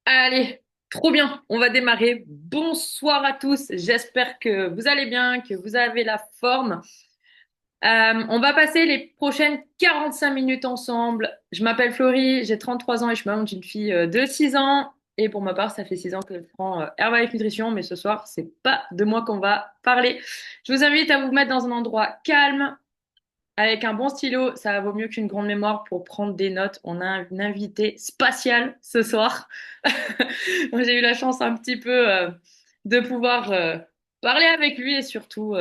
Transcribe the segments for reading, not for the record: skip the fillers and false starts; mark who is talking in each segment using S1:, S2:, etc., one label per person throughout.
S1: Allez, trop bien, on va démarrer. Bonsoir à tous, j'espère que vous allez bien, que vous avez la forme. On va passer les prochaines 45 minutes ensemble. Je m'appelle Florie, j'ai 33 ans et je suis maman d'une fille de 6 ans. Et pour ma part, ça fait 6 ans que je prends Herbalife Nutrition, mais ce soir, c'est pas de moi qu'on va parler. Je vous invite à vous mettre dans un endroit calme, avec un bon stylo, ça vaut mieux qu'une grande mémoire pour prendre des notes. On a une invitée spatiale ce soir. Moi, j'ai eu la chance un petit peu de pouvoir parler avec lui et surtout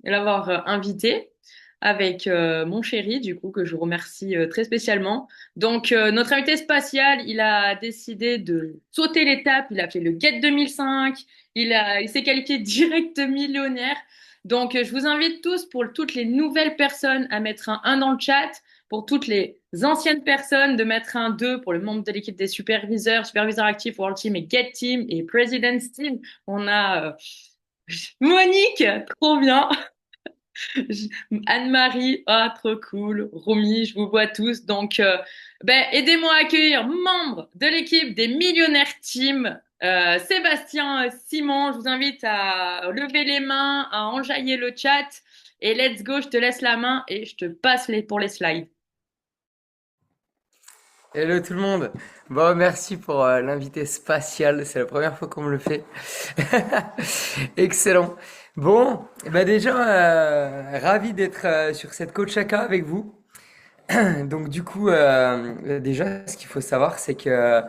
S1: l'avoir invité avec mon chéri, du coup, que je remercie très spécialement. Donc, notre invité spatial, il a décidé de sauter l'étape. Il a fait le GET 2005. Il s'est qualifié direct millionnaire. Donc, je vous invite tous, pour toutes les nouvelles personnes, à mettre un 1 dans le chat. Pour toutes les anciennes personnes, de mettre un 2 pour le membre de l'équipe des superviseurs, superviseurs actifs, World Team et Get Team et President's Team. On a Monique, trop bien. Anne-Marie, ah, trop cool. Romy, je vous vois tous. Donc, aidez-moi à accueillir membre de l'équipe des Millionnaires Team, Sébastien Simon. Je vous invite à lever les mains, à enjailler le chat. Et let's go, je te laisse la main et je te passe pour les slides.
S2: Hello tout le monde. Bon, merci pour l'invité spatial. C'est la première fois qu'on me le fait. Excellent. Bon, bah déjà, ravi d'être sur cette Coachaka avec vous. Donc du coup, déjà, ce qu'il faut savoir, c'est que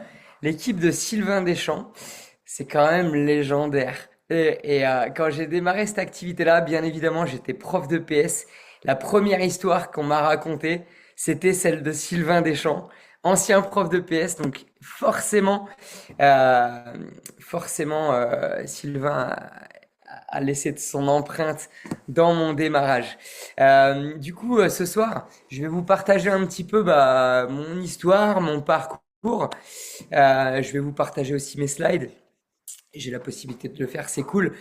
S2: l'équipe de Sylvain Deschamps, c'est quand même légendaire. Quand j'ai démarré cette activité-là, bien évidemment, j'étais prof de PS. La première histoire qu'on m'a racontée, c'était celle de Sylvain Deschamps, ancien prof de PS. Donc euh, forcément, Sylvain a laissé de son empreinte dans mon démarrage. Du coup, ce soir, je vais vous partager un petit peu mon histoire, mon parcours. Je vais vous partager aussi mes slides. J'ai la possibilité de le faire, c'est cool.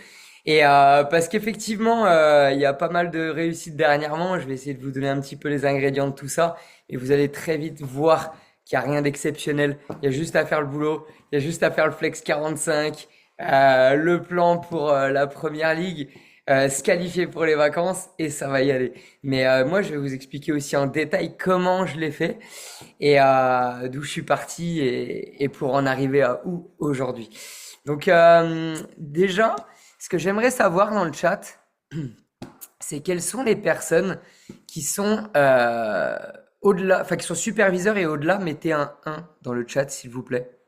S2: Parce qu'effectivement, il y a pas mal de réussites dernièrement. Je vais essayer de vous donner un petit peu les ingrédients de tout ça. Et vous allez très vite voir qu'il n'y a rien d'exceptionnel. Il y a juste à faire le boulot. Il y a juste à faire le flex 45, le plan pour la première ligue, se qualifier pour les vacances et ça va y aller. Mais moi, je vais vous expliquer aussi en détail comment je l'ai fait et d'où je suis parti et pour en arriver à où aujourd'hui. Donc déjà, ce que j'aimerais savoir dans le chat, c'est quelles sont les personnes qui sont au-delà, enfin qui sont superviseurs et au-delà. Mettez un 1 dans le chat, s'il vous plaît.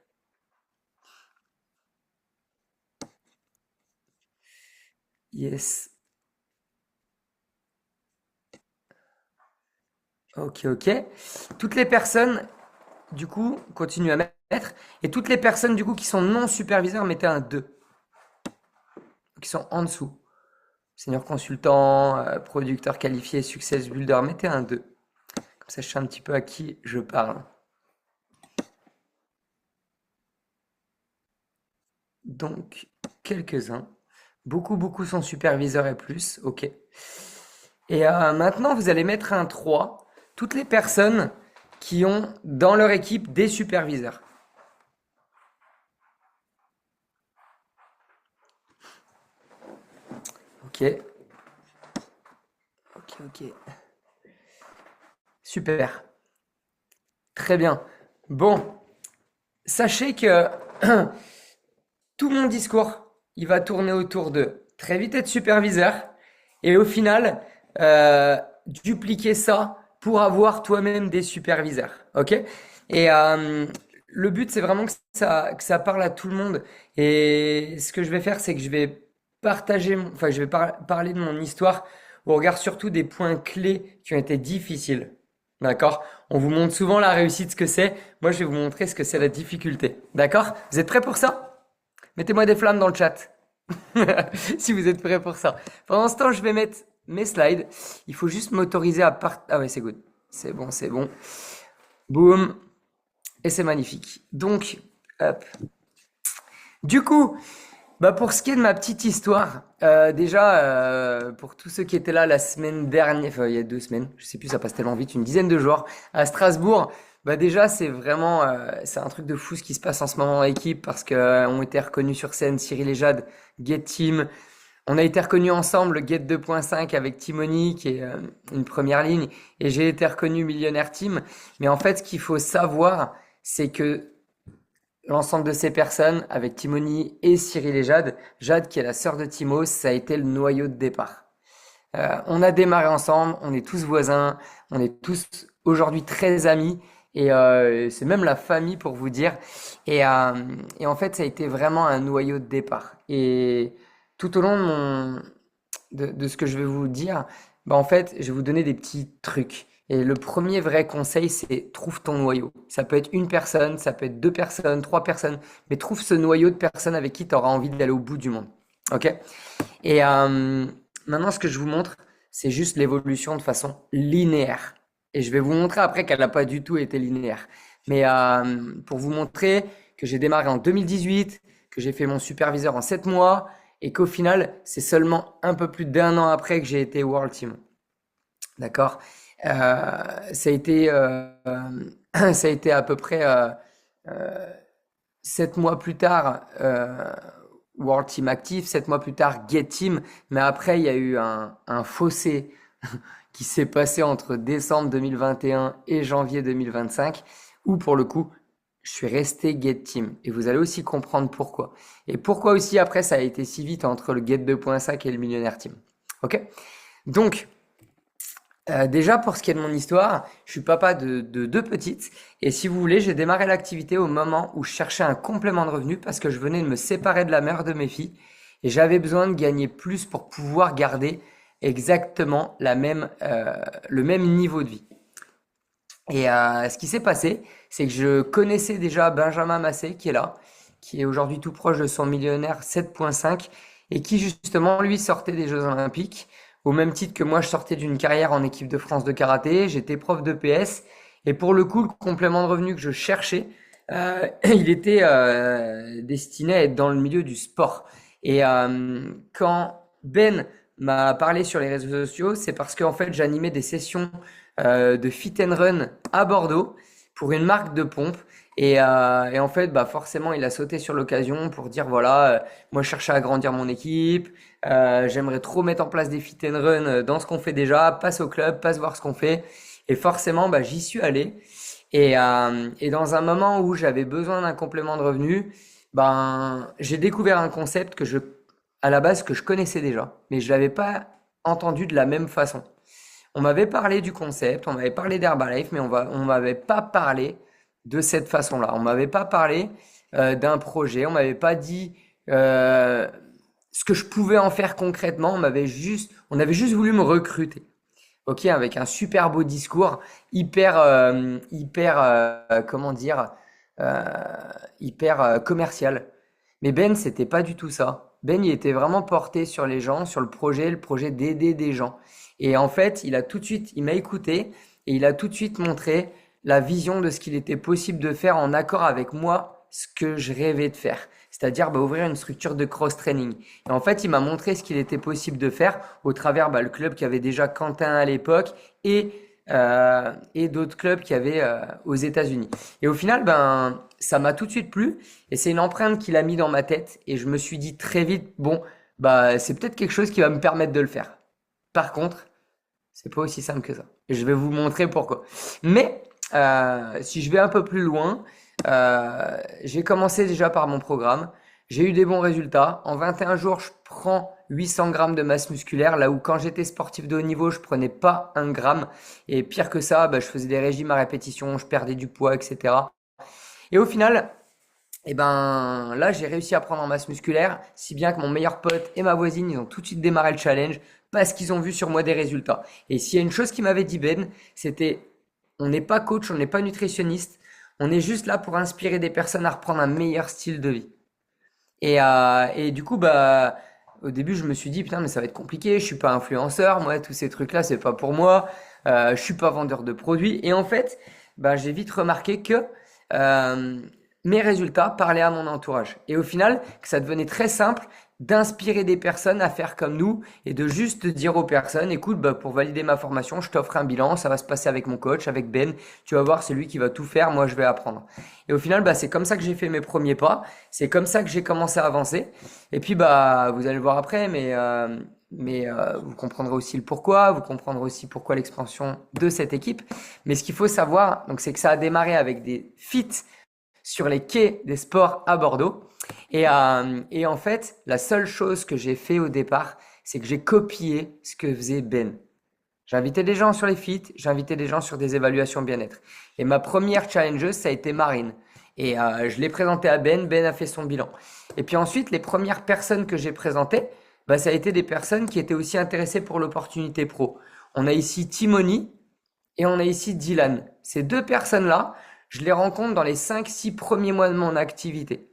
S2: Yes. Ok, ok. Toutes les personnes, du coup, continuent à mettre. Et toutes les personnes, du coup, qui sont non superviseurs, mettez un 2, qui sont en dessous. Senior consultant, producteur qualifié, success builder, mettez un 2. Comme ça, je sais un petit peu à qui je parle. Donc, quelques-uns. Beaucoup, beaucoup sont superviseurs et plus. Ok. Et maintenant, vous allez mettre un 3. Toutes les personnes qui ont dans leur équipe des superviseurs. Ok. Ok, ok. Super. Très bien. Bon, sachez que tout mon discours, il va tourner autour de très vite être superviseur et au final, dupliquer ça pour avoir toi-même des superviseurs. Ok? Et le but, c'est vraiment que ça parle à tout le monde. Et ce que je vais faire, c'est que je vais partager, enfin, je vais parler de mon histoire au regard surtout des points clés qui ont été difficiles. D'accord? On vous montre souvent la réussite, ce que c'est. Moi, je vais vous montrer ce que c'est la difficulté. D'accord? Vous êtes prêts pour ça? Mettez-moi des flammes dans le chat. Si vous êtes prêts pour ça. Pendant ce temps, je vais mettre mes slides. Il faut juste m'autoriser à part... Ah ouais, c'est good. C'est bon, c'est bon. Boum. Et c'est magnifique. Donc, hop. Du coup, pour ce qui est de ma petite histoire, déjà, pour tous ceux qui étaient là la semaine dernière, enfin il y a 2 semaines, je sais plus, ça passe tellement vite, une dizaine de jours, à Strasbourg, Bah déjà, c'est un truc de fou ce qui se passe en ce moment en équipe parce que ont été reconnus sur scène Cyril et Jade, Get Team. On a été reconnus ensemble Get 2.5 avec Timony qui est une première ligne et j'ai été reconnu Millionnaire Team. Mais en fait, ce qu'il faut savoir, c'est que l'ensemble de ces personnes avec Timony et Cyril et Jade, Jade qui est la sœur de Timo, ça a été le noyau de départ. On a démarré ensemble, on est tous voisins, on est tous aujourd'hui très amis et c'est même la famille pour vous dire. Et en fait, ça a été vraiment un noyau de départ. Et tout au long de ce que je vais vous dire, bah en fait, je vais vous donner des petits trucs. Et le premier vrai conseil, c'est trouve ton noyau. Ça peut être une personne, ça peut être deux personnes, trois personnes, mais trouve ce noyau de personnes avec qui tu auras envie d'aller au bout du monde. Ok? Et maintenant, ce que je vous montre, c'est juste l'évolution de façon linéaire. Et je vais vous montrer après qu'elle n'a pas du tout été linéaire. Mais pour vous montrer que j'ai démarré en 2018, que j'ai fait mon superviseur en 7 mois, et qu'au final, c'est seulement un peu plus d'1 an après que j'ai été World Team. D'accord? Ça a été, ça a été à peu près 7 mois plus tard, World Team actif, 7 mois plus tard, Get Team. Mais après, il y a eu un fossé qui s'est passé entre décembre 2021 et janvier 2025, où pour le coup, je suis resté Get Team. Et vous allez aussi comprendre pourquoi. Et pourquoi aussi après, ça a été si vite entre le Get 2.5 et le Millionnaire Team. Ok? Donc, déjà, pour ce qui est de mon histoire, je suis papa de deux petites. Et si vous voulez, j'ai démarré l'activité au moment où je cherchais un complément de revenu parce que je venais de me séparer de la mère de mes filles. Et j'avais besoin de gagner plus pour pouvoir garder exactement le même niveau de vie. Et ce qui s'est passé, c'est que je connaissais déjà Benjamin Massé, qui est là, qui est aujourd'hui tout proche de son millionnaire 7.5, et qui justement, lui, sortait des Jeux Olympiques. Au même titre que moi, je sortais d'une carrière en équipe de France de karaté, j'étais prof de PS, et pour le coup, le complément de revenu que je cherchais, il était destiné à être dans le milieu du sport. Et quand Ben m'a parlé sur les réseaux sociaux, c'est parce qu'en fait, j'animais des sessions de fit and run à Bordeaux pour une marque de pompe. Et en fait, bah forcément, il a sauté sur l'occasion pour dire, voilà, moi, je cherche à agrandir mon équipe. J'aimerais trop mettre en place des fit and run dans ce qu'on fait déjà. Passe au club, passe voir ce qu'on fait. Et forcément, bah, j'y suis allé. Et dans un moment où j'avais besoin d'un complément de revenu, ben, j'ai découvert un concept à la base, que je connaissais déjà, mais je l'avais pas entendu de la même façon. On m'avait parlé du concept, on m'avait parlé d'Herbalife, mais on m'avait pas parlé de cette façon-là. On m'avait pas parlé d'un projet, on m'avait pas dit ce que je pouvais en faire concrètement. On avait juste voulu me recruter. Ok, avec un super beau discours, comment dire, euh, hyper commercial. Mais Ben, c'était pas du tout ça. Ben, il était vraiment porté sur les gens, sur le projet d'aider des gens. Et en fait, il m'a écouté et il a tout de suite montré la vision de ce qu'il était possible de faire en accord avec moi, ce que je rêvais de faire. C'est-à-dire bah, ouvrir une structure de cross-training. Et en fait, il m'a montré ce qu'il était possible de faire au travers bah, le club qui avait déjà Quentin à l'époque et d'autres clubs qui avaient aux États-Unis. Et au final, ben, ça m'a tout de suite plu et c'est une empreinte qu'il a mis dans ma tête et je me suis dit très vite, bon, bah, c'est peut-être quelque chose qui va me permettre de le faire. Par contre, c'est pas aussi simple que ça. Et je vais vous montrer pourquoi. Mais si je vais un peu plus loin, j'ai commencé déjà par mon programme. J'ai eu des bons résultats. En 21 jours, je prends 800 grammes de masse musculaire, là où quand j'étais sportif de haut niveau, je prenais pas un gramme. Et pire que ça, bah, je faisais des régimes à répétition, je perdais du poids, etc. Et au final, et ben là, j'ai réussi à prendre en masse musculaire, si bien que mon meilleur pote et ma voisine, ils ont tout de suite démarré le challenge parce qu'ils ont vu sur moi des résultats. Et s'il y a une chose qui m'avait dit Ben, c'était on n'est pas coach, on n'est pas nutritionniste, on est juste là pour inspirer des personnes à reprendre un meilleur style de vie. Et du coup, bah, au début, je me suis dit, putain, mais ça va être compliqué, je suis pas influenceur, moi, tous ces trucs-là, c'est pas pour moi, je suis pas vendeur de produits. Et en fait, bah, j'ai vite remarqué que euh, mes résultats parlaient à mon entourage. Et au final, que ça devenait très simple d'inspirer des personnes à faire comme nous et de juste dire aux personnes, écoute, bah, pour valider ma formation, je t'offre un bilan, ça va se passer avec mon coach, avec Ben, tu vas voir, c'est lui qui va tout faire, moi je vais apprendre. Et au final, bah, c'est comme ça que j'ai fait mes premiers pas, c'est comme ça que j'ai commencé à avancer. Et puis, bah, vous allez le voir après, mais vous comprendrez aussi le pourquoi, vous comprendrez aussi pourquoi l'expansion de cette équipe. Mais ce qu'il faut savoir, donc, c'est que ça a démarré avec des feats sur les quais des sports à Bordeaux. Et en fait, la seule chose que j'ai fait au départ, c'est que j'ai copié ce que faisait Ben. J'invitais des gens sur les feats, j'invitais des gens sur des évaluations bien-être. Et ma première challengeuse, ça a été Marine. Et je l'ai présenté à Ben, Ben a fait son bilan. Et puis ensuite, les premières personnes que j'ai présentées, bah, ça a été des personnes qui étaient aussi intéressées pour l'opportunité pro. On a ici Timony et on a ici Dylan. Ces deux personnes-là, je les rencontre dans les 5-6 premiers mois de mon activité.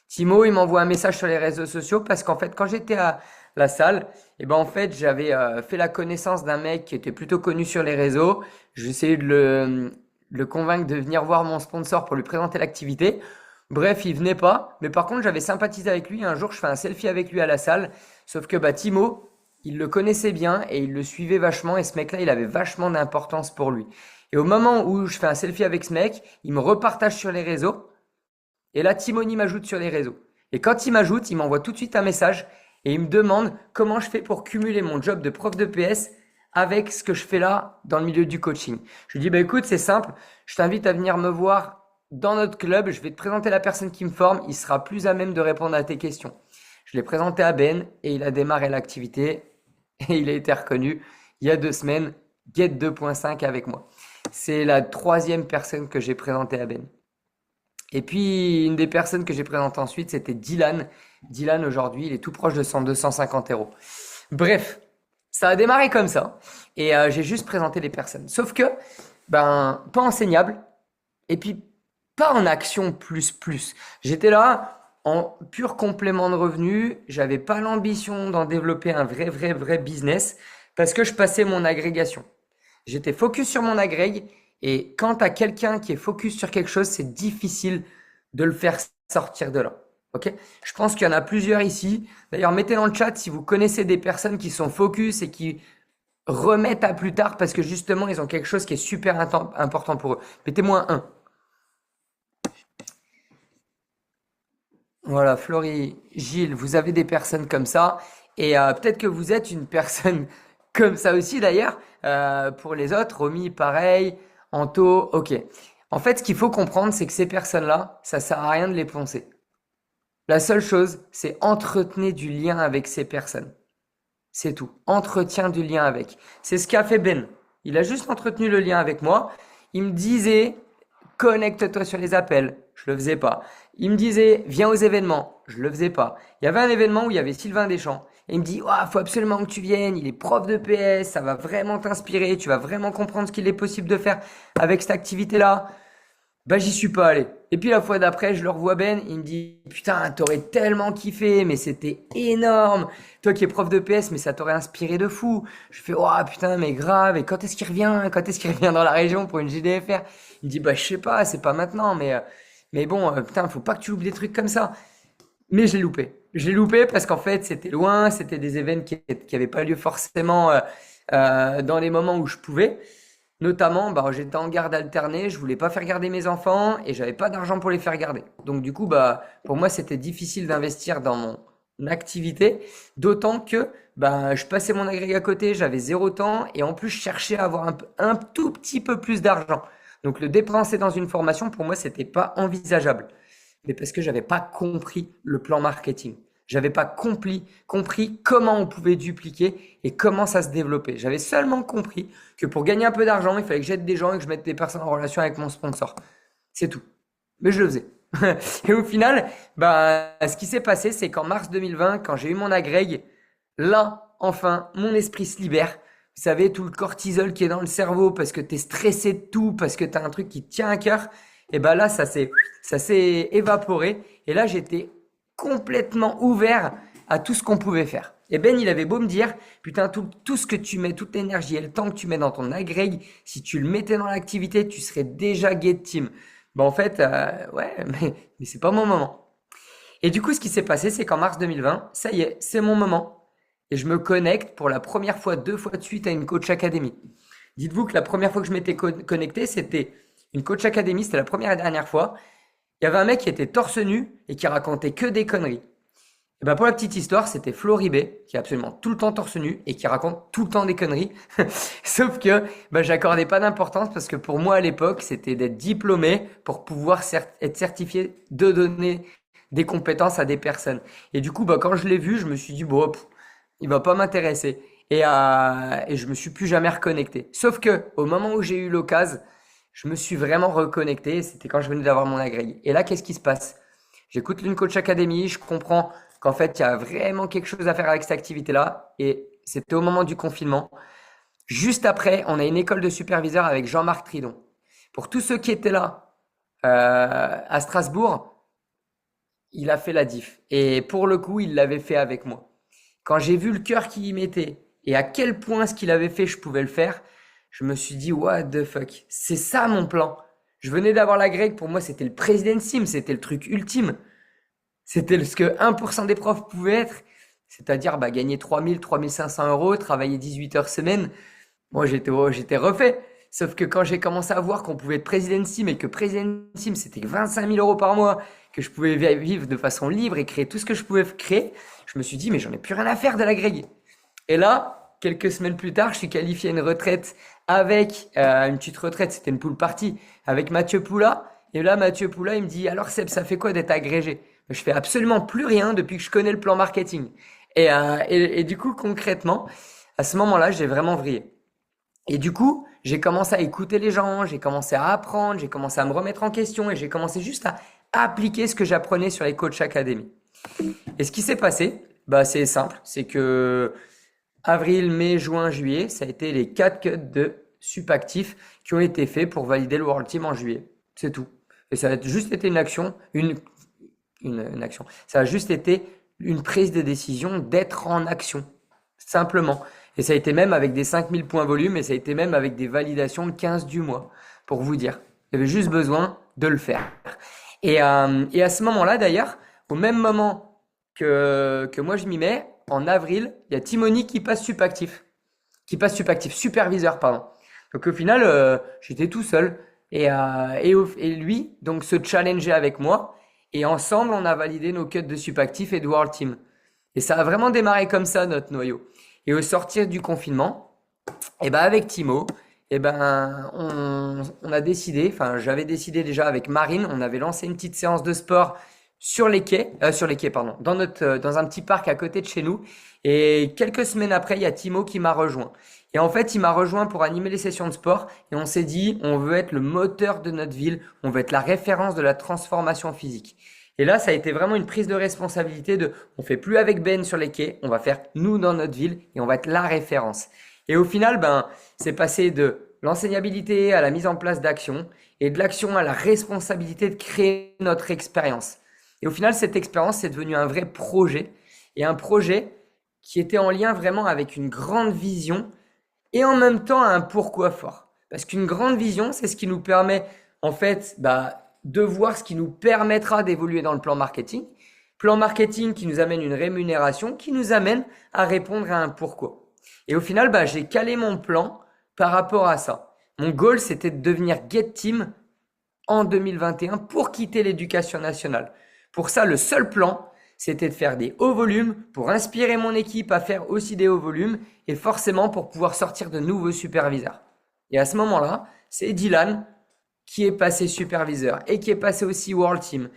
S2: Timo, il m'envoie un message sur les réseaux sociaux parce qu'en fait, quand j'étais à la salle, et ben en fait, j'avais fait la connaissance d'un mec qui était plutôt connu sur les réseaux. J'essayais de le convaincre de venir voir mon sponsor pour lui présenter l'activité. Bref, il venait pas, mais par contre, j'avais sympathisé avec lui. Un jour, je fais un selfie avec lui à la salle. Sauf que bah, Timo, il le connaissait bien et il le suivait vachement. Et ce mec-là, il avait vachement d'importance pour lui. Et au moment où je fais un selfie avec ce mec, il me repartage sur les réseaux. Et là, Timony m'ajoute sur les réseaux. Et quand il m'ajoute, il m'envoie tout de suite un message et il me demande comment je fais pour cumuler mon job de prof de PS avec ce que je fais là dans le milieu du coaching. Je lui dis, bah écoute, c'est simple, je t'invite à venir me voir dans notre club, je vais te présenter la personne qui me forme, il sera plus à même de répondre à tes questions. Je l'ai présenté à Ben et il a démarré l'activité et il a été reconnu il y a 2 semaines, Get 2.5 avec moi. C'est la troisième personne que j'ai présentée à Ben. Et puis, une des personnes que j'ai présentées ensuite, c'était Dylan. Dylan, aujourd'hui, il est tout proche de 250 euros. Bref, ça a démarré comme ça. Et j'ai juste présenté les personnes. Sauf que, ben, pas enseignable. Et puis, pas en action plus plus. J'étais là en pur complément de revenus. J'avais pas l'ambition d'en développer un vrai business parce que je passais mon agrégation. J'étais focus sur mon agrég et quand tu as quelqu'un qui est focus sur quelque chose, c'est difficile de le faire sortir de là. Ok? Je pense qu'il y en a plusieurs ici. D'ailleurs, mettez dans le chat si vous connaissez des personnes qui sont focus et qui remettent à plus tard parce que justement, ils ont quelque chose qui est super important pour eux. Mettez-moi un 1. Voilà, Florie, Gilles, vous avez des personnes comme ça. Et peut-être que vous êtes une personne comme ça aussi d'ailleurs. Pour les autres, Romy, pareil. Anto, ok. En fait, ce qu'il faut comprendre, c'est que ces personnes-là, ça sert à rien de les poncer. La seule chose, c'est entretenir du lien avec ces personnes. C'est tout. Entretiens du lien avec. C'est ce qu'a fait Ben. Il a juste entretenu le lien avec moi. Il me disait, connecte-toi sur les appels. Je le faisais pas. Il me disait, viens aux événements. Je le faisais pas. Il y avait un événement où il y avait Sylvain Deschamps. Et il me dit, oh, faut absolument que tu viennes. Il est prof de PS. Ça va vraiment t'inspirer. Tu vas vraiment comprendre ce qu'il est possible de faire avec cette activité-là. Bah, j'y suis pas allé. Et puis la fois d'après, je le revois Ben, il me dit, putain, t'aurais tellement kiffé, mais c'était énorme. Toi qui es prof de PS, mais ça t'aurait inspiré de fou. Je fais, oh putain, mais grave, et quand est-ce qu'il revient? Quand est-ce qu'il revient dans la région pour une JDFR? Il me dit, bah, je sais pas, c'est pas maintenant, mais bon, putain, faut pas que tu loupes des trucs comme ça. Mais je l'ai loupé. Je l'ai loupé parce qu'en fait, c'était loin, c'était des événements qui avaient pas lieu forcément dans les moments où je pouvais. Notamment, bah, j'étais en garde alternée, je voulais pas faire garder mes enfants et j'avais pas d'argent pour les faire garder. Donc du coup, bah, pour moi, c'était difficile d'investir dans mon activité, d'autant que bah, je passais mon agrég à côté, j'avais 0 temps et en plus, je cherchais à avoir un tout petit peu plus d'argent. Donc le dépenser dans une formation, pour moi, c'était pas envisageable. Mais parce que j'avais pas compris le plan marketing. J'avais pas compris comment on pouvait dupliquer et comment ça se développait. J'avais seulement compris que pour gagner un peu d'argent, il fallait que j'aide des gens et que je mette des personnes en relation avec mon sponsor. C'est tout. Mais je le faisais. Et au final, bah, ce qui s'est passé, c'est qu'en mars 2020, quand j'ai eu mon agrég, là, enfin, mon esprit se libère. Vous savez, tout le cortisol qui est dans le cerveau parce que tu es stressé de tout, parce que tu as un truc qui te tient à cœur. Et bah là, ça s'est évaporé. Et là, j'étais complètement ouvert à tout ce qu'on pouvait faire. Et Ben, il avait beau me dire, putain, tout ce que tu mets, toute l'énergie et le temps que tu mets dans ton agrég, si tu le mettais dans l'activité, tu serais déjà get team. Bah en fait, ouais, mais c'est pas mon moment. Et du coup, ce qui s'est passé, c'est qu'en mars 2020, ça y est, c'est mon moment. Et je me connecte pour la première fois, 2 fois de suite à une coach academy. Dites-vous que la première fois que je m'étais connecté, c'était une coach academy, c'était la première et dernière fois. Il y avait un mec qui était torse nu et qui racontait que des conneries. Et ben pour la petite histoire, c'était Flo Ribet, qui est absolument tout le temps torse nu et qui raconte tout le temps des conneries. Sauf que ben, j'accordais pas d'importance parce que pour moi à l'époque, c'était d'être diplômé pour pouvoir être certifié de donner des compétences à des personnes. Et du coup, ben, quand je l'ai vu, je me suis dit, bon, il va pas m'intéresser. Et je me suis plus jamais reconnecté. Sauf que au moment où j'ai eu l'occasion, je me suis vraiment reconnecté. C'était quand je venais d'avoir mon agrég. Et là, qu'est-ce qui se passe? J'écoute l'une coach academy, je comprends qu'en fait, il y a vraiment quelque chose à faire avec cette activité-là. Et c'était au moment du confinement. Juste après, on a une école de superviseurs avec Jean-Marc Tridon. Pour tous ceux qui étaient là à Strasbourg, il a fait la diff. Et pour le coup, il l'avait fait avec moi. Quand j'ai vu le cœur qu'il y mettait et à quel point ce qu'il avait fait, je pouvais le faire, je me suis dit, what the fuck, c'est ça mon plan. Je venais d'avoir la grecque, pour moi c'était le président sim, c'était le truc ultime. C'était ce que 1% des profs pouvaient être. C'est-à-dire bah, gagner 3000, 3500 euros, travailler 18 heures semaine. Moi j'étais refait. Sauf que quand j'ai commencé à voir qu'on pouvait être président sim et que président sim c'était 25 000 euros par mois, que je pouvais vivre de façon libre et créer tout ce que je pouvais créer, je me suis dit mais j'en ai plus rien à faire de l'agréguer. Et là, quelques semaines plus tard, je suis qualifié à une retraite avec une petite retraite, c'était une pool party avec Mathieu Poula. Et là, Mathieu Poula, il me dit alors Seb, ça fait quoi d'être agrégé? Je fais absolument plus rien depuis que je connais le plan marketing. Et du coup, concrètement, à ce moment-là, j'ai vraiment vrillé. Et du coup, j'ai commencé à écouter les gens, j'ai commencé à apprendre, j'ai commencé à me remettre en question et j'ai commencé juste à appliquer ce que j'apprenais sur les coachs academy. Et ce qui s'est passé, bah, c'est simple, c'est que avril, mai, juin, juillet, ça a été les 4 cuts de sup actifs qui ont été faits pour valider le World Team en juillet. C'est tout. Et ça a juste été une action, une action. Ça a juste été une prise de décision d'être en action. Simplement. Et ça a été même avec des 5000 points volume et ça a été même avec des validations de 15 du mois. Pour vous dire. Il y avait juste besoin de le faire. Et à ce moment-là, d'ailleurs, au même moment que moi je m'y mets, en avril, il y a Timony qui passe subactif. Qui passe subactif, superviseur, pardon. Donc au final, j'étais tout seul. Et lui, donc, se challengeait avec moi. Et ensemble, on a validé nos cuts de subactif et de World Team. Et ça a vraiment démarré comme ça, notre noyau. Et au sortir du confinement, et ben avec Timo, et ben on a décidé, enfin j'avais décidé déjà avec Marine, on avait lancé une petite séance de sport sur les quais pardon, dans un petit parc à côté de chez nous. Et quelques semaines après, il y a Timo qui m'a rejoint. Et en fait, il m'a rejoint pour animer les sessions de sport. Et on s'est dit, on veut être le moteur de notre ville, on veut être la référence de la transformation physique. Et là, ça a été vraiment une prise de responsabilité on fait plus avec Ben sur les quais, on va faire nous dans notre ville et on va être la référence. Et au final, ben, c'est passé de l'enseignabilité à la mise en place d'actions et de l'action à la responsabilité de créer notre expérience. Et au final, cette expérience, c'est devenu un vrai projet et un projet qui était en lien vraiment avec une grande vision et en même temps un pourquoi fort. Parce qu'une grande vision, c'est ce qui nous permet, en fait, bah, de voir ce qui nous permettra d'évoluer dans le plan marketing. Plan marketing qui nous amène une rémunération, qui nous amène à répondre à un pourquoi. Et au final, bah, j'ai calé mon plan par rapport à ça. Mon goal, c'était de devenir Get Team en 2021 pour quitter l'éducation nationale. Pour ça, le seul plan, c'était de faire des hauts volumes pour inspirer mon équipe à faire aussi des hauts volumes et forcément pour pouvoir sortir de nouveaux superviseurs. Et à ce moment-là, c'est Dylan qui est passé superviseur et qui est passé aussi World Team.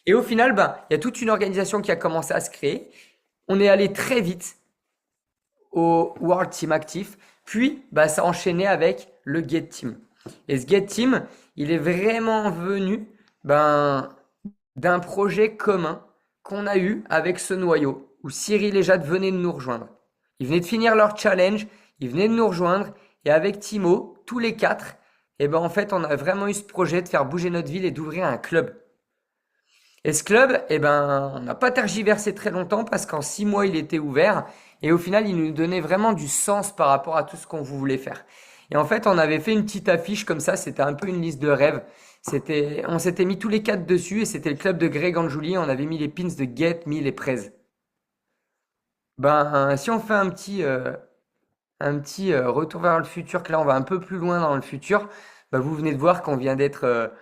S2: Et au final, ben, il y a toute une organisation qui a commencé à se créer. On est allé très vite au World Team actif, puis ben, ça a enchaîné avec le Get Team. Et ce Get Team, il est vraiment venu ben, d'un projet commun qu'on a eu avec ce noyau, où Cyril et Jade venaient de nous rejoindre. Ils venaient de finir leur challenge, ils venaient de nous rejoindre, et avec Timo, tous les 4, et ben en fait, on a vraiment eu ce projet de faire bouger notre ville et d'ouvrir un club. Et ce club, eh ben, on n'a pas tergiversé très longtemps parce qu'en 6 mois, il était ouvert. Et au final, il nous donnait vraiment du sens par rapport à tout ce qu'on voulait faire. Et en fait, on avait fait une petite affiche comme ça. C'était un peu une liste de rêves. On s'était mis tous les quatre dessus et c'était le club de Greg Anjuli. On avait mis les pins de Get, Mill et Prez. Ben, si on fait un petit retour vers le futur, que là on va un peu plus loin dans le futur, ben, vous venez de voir qu'on vient d'être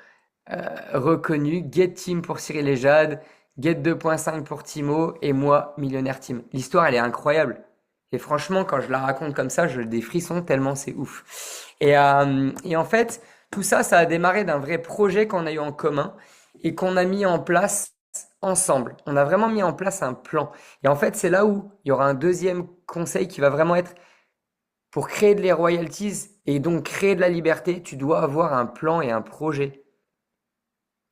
S2: reconnu. Get Team pour Cyril et Jade, Get 2.5 pour Timo et moi, Millionnaire Team. L'histoire, elle est incroyable. Et franchement, quand je la raconte comme ça, j'ai des frissons tellement c'est ouf. Et en fait, tout ça, ça a démarré d'un vrai projet qu'on a eu en commun et qu'on a mis en place ensemble. On a vraiment mis en place un plan. Et en fait, c'est là où il y aura un deuxième conseil qui va vraiment être pour créer de les royalties et donc créer de la liberté, tu dois avoir un plan et un projet.